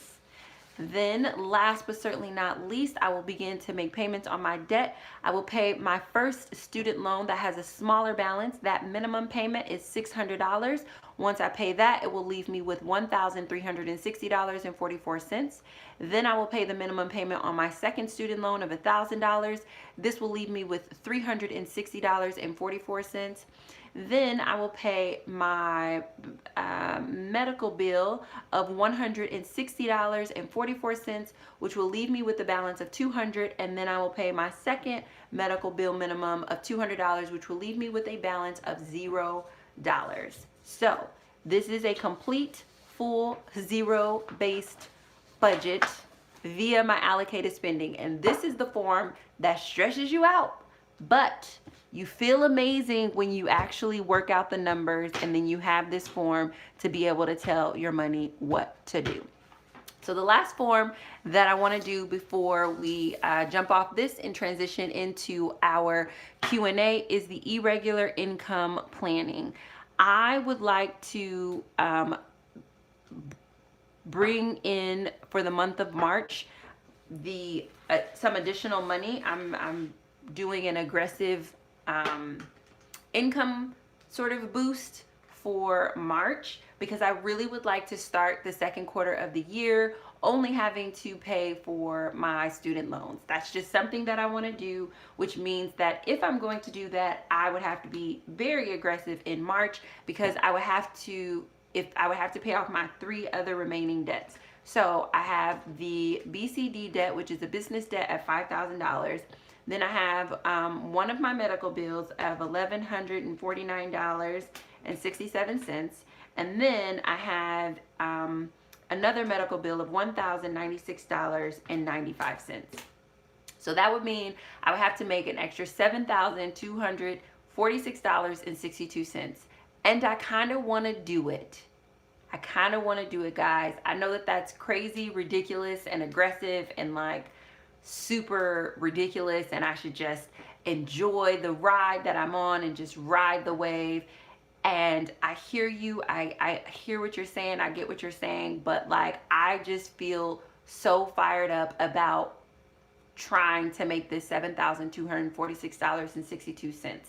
Then last but certainly not least, I will begin to make payments on my debt. I will pay my first student loan that has a smaller balance. That minimum payment is $600. Once I pay that, it will leave me with $1,360.44. Then I will pay the minimum payment on my second student loan of $1,000. This will leave me with $360.44. Then I will pay my medical bill of $160.44, which will leave me with a balance of $200. And then I will pay my second medical bill minimum of $200, which will leave me with a balance of $0. So this is a complete, full, zero-based budget via my allocated spending. And this is the form that stresses you out, but you feel amazing when you actually work out the numbers, and then you have this form to be able to tell your money what to do. So the last form that I want to do before we jump off this and transition into our Q&A is the irregular income planning. I would like to bring in for the month of March the some additional money. I'm doing an aggressive income sort of boost for March because I really would like to start the second quarter of the year only having to pay for my student loans. That's just something that I want to do, which means that if I'm going to do that, I would have to be very aggressive in March because I would have to pay off my 3 other remaining debts. So I have the BCD debt, which is a business debt at $5,000. Then I have one of my medical bills of $1,149.67. And then I have another medical bill of $1,096.95. So that would mean I would have to make an extra $7,246.62. And I kind of want to do it. Guys. I know that that's crazy, ridiculous, and aggressive, and like super ridiculous, and I should just enjoy the ride that I'm on and just ride the wave. And I hear you, I hear what you're saying, I get what you're saying, but like I just feel so fired up about trying to make this $7,246.62.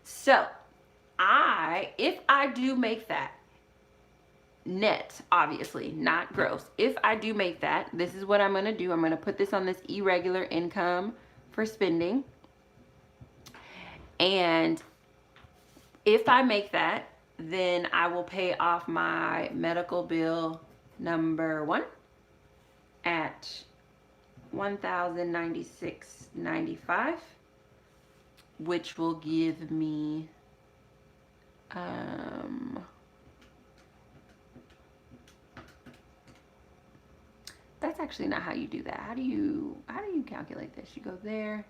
So if I do make that, net, obviously, not gross. If I do make that, this is what I'm going to do. I'm going to put this on this irregular income for spending. And if I make that, then I will pay off my medical bill number 1 at $1,096.95, which will give me that's actually not how you do that. How do you calculate this? You go there.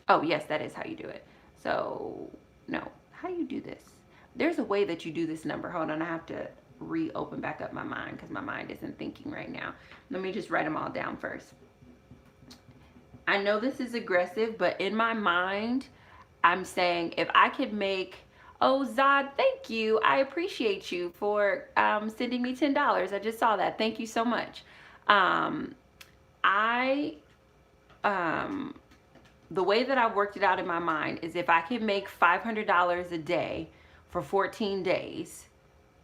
Oh, yes, that is how you do it. So, no. How do you do this? There's a way that you do this number. Hold on, I have to reopen back up my mind because my mind isn't thinking right now. Let me just write them all down first. I know this is aggressive, but in my mind, I'm saying if I could make, oh, Zod, thank you. I appreciate you for sending me $10. I just saw that. Thank you so much. The way that I've worked it out in my mind is if I could make $500 a day for 14 days,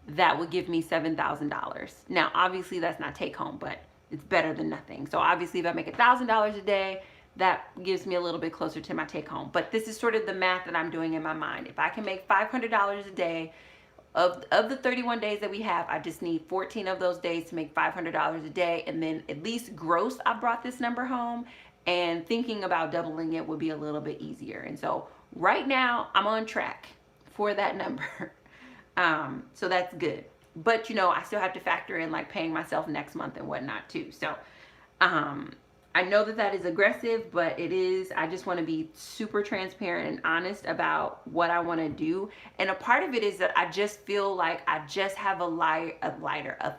that would give me $7,000. Now, obviously that's not take home, but it's better than nothing. So obviously if I make $1,000 a day, that gives me a little bit closer to my take home. But this is sort of the math that I'm doing in my mind. If I can make $500 a day, of the 31 days that we have, I just need 14 of those days to make $500 a day. And then at least gross, I brought this number home. And thinking about doubling it would be a little bit easier. And so right now I'm on track for that number. So that's good. But, you know, I still have to factor in like paying myself next month and whatnot too. So I know that that is aggressive, but it is, I just want to be super transparent and honest about what I want to do. And a part of it is that I just feel like I just have a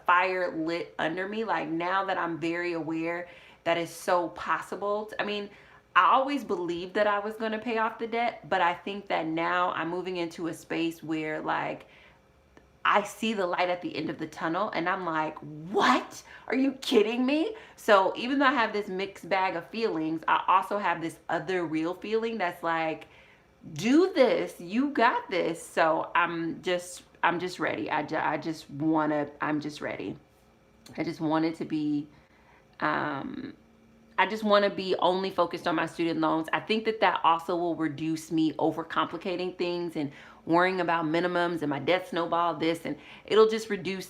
fire lit under me. Like now that I'm very aware that is so possible. I mean, I always believed that I was going to pay off the debt, but I think that now I'm moving into a space where like I see the light at the end of the tunnel and I'm like, what? Are you kidding me? So even though I have this mixed bag of feelings, I also have this other real feeling that's like, do this, you got this. So I'm just ready. I'm just ready. I just want it to be, I just want to be only focused on my student loans. I think that that also will reduce me overcomplicating things and worrying about minimums and my debt snowball this, and it'll just reduce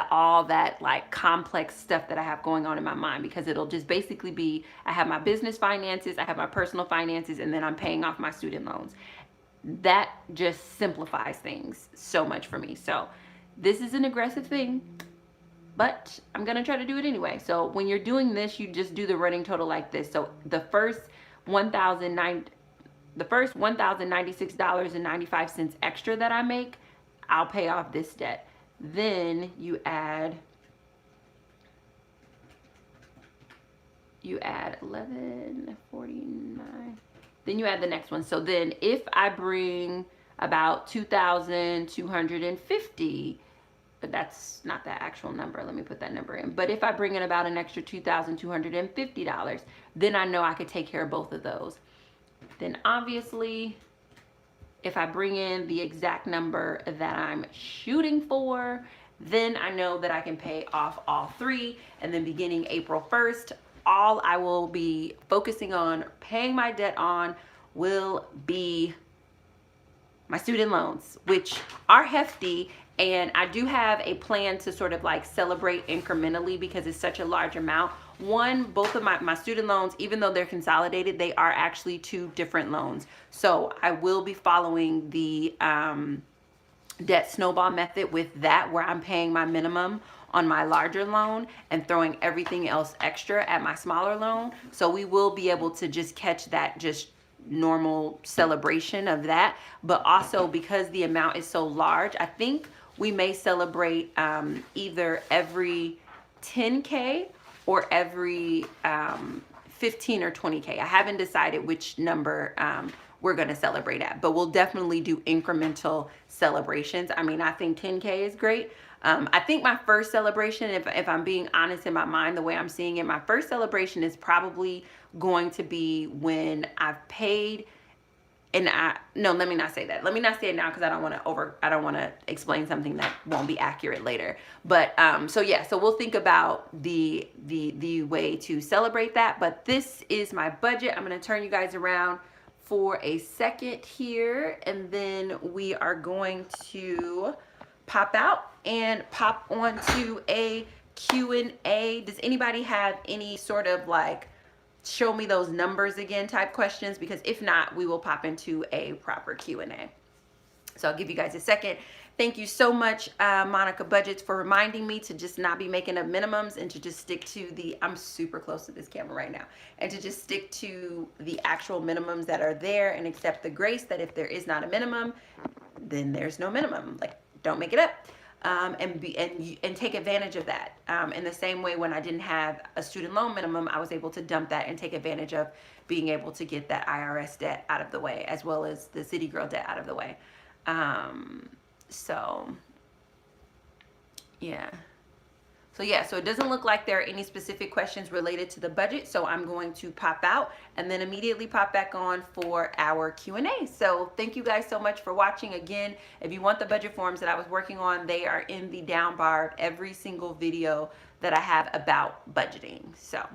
all that like complex stuff that I have going on in my mind, because it'll just basically be, I have my business finances, I have my personal finances, and then I'm paying off my student loans. That just simplifies things so much for me. So this is an aggressive thing, but I'm going to try to do it anyway. So when you're doing this, you just do the running total like this. So the first $1,096.95 extra that I make, I'll pay off this debt. Then you add 1149. Then you add the next one. So then if I bring about 2,250, but that's not the actual number. Let me put that number in. But if I bring in about an extra $2,250, then I know I could take care of both of those. Then obviously, if I bring in the exact number that I'm shooting for, then I know that I can pay off all three. And then beginning April 1st, all I will be focusing on paying my debt on will be my student loans, which are hefty. And I do have a plan to sort of like celebrate incrementally because it's such a large amount. One, both of my student loans, even though they're consolidated, they are actually two different loans. So I will be following the debt snowball method with that, where I'm paying my minimum on my larger loan and throwing everything else extra at my smaller loan. So we will be able to just catch that just normal celebration of that. But also because the amount is so large, I think we may celebrate either every 10K or every 15 or 20K. I haven't decided which number we're going to celebrate at, but we'll definitely do incremental celebrations. I mean, I think 10K is great. I think my first celebration, if I'm being honest in my mind, the way I'm seeing it, my first celebration is probably going to be when I've paid no, let me not say that. Let me not say it now because I don't want to explain something that won't be accurate later. But so yeah, so we'll think about the way to celebrate that. But this is my budget. I'm going to turn you guys around for a second here, and then we are going to pop out and pop onto a Q&A. Does anybody have any sort of like show me those numbers again type questions? Because if not, we will pop into a proper Q&A. So I'll give you guys a second. Thank you so much, Monica Budgets, for reminding me to just not be making up minimums and to just stick to I'm super close to this camera right now, and to just stick to the actual minimums that are there and accept the grace that if there is not a minimum, then there's no minimum. Like, don't make it up. And take advantage of that. In the same way, when I didn't have a student loan minimum, I was able to dump that and take advantage of being able to get that IRS debt out of the way, as well as the City Girl debt out of the way. So yeah. So it doesn't look like there are any specific questions related to the budget. So I'm going to pop out and then immediately pop back on for our Q&A. So thank you guys so much for watching. Again, if you want the budget forms that I was working on, they are in the down bar of every single video that I have about budgeting. So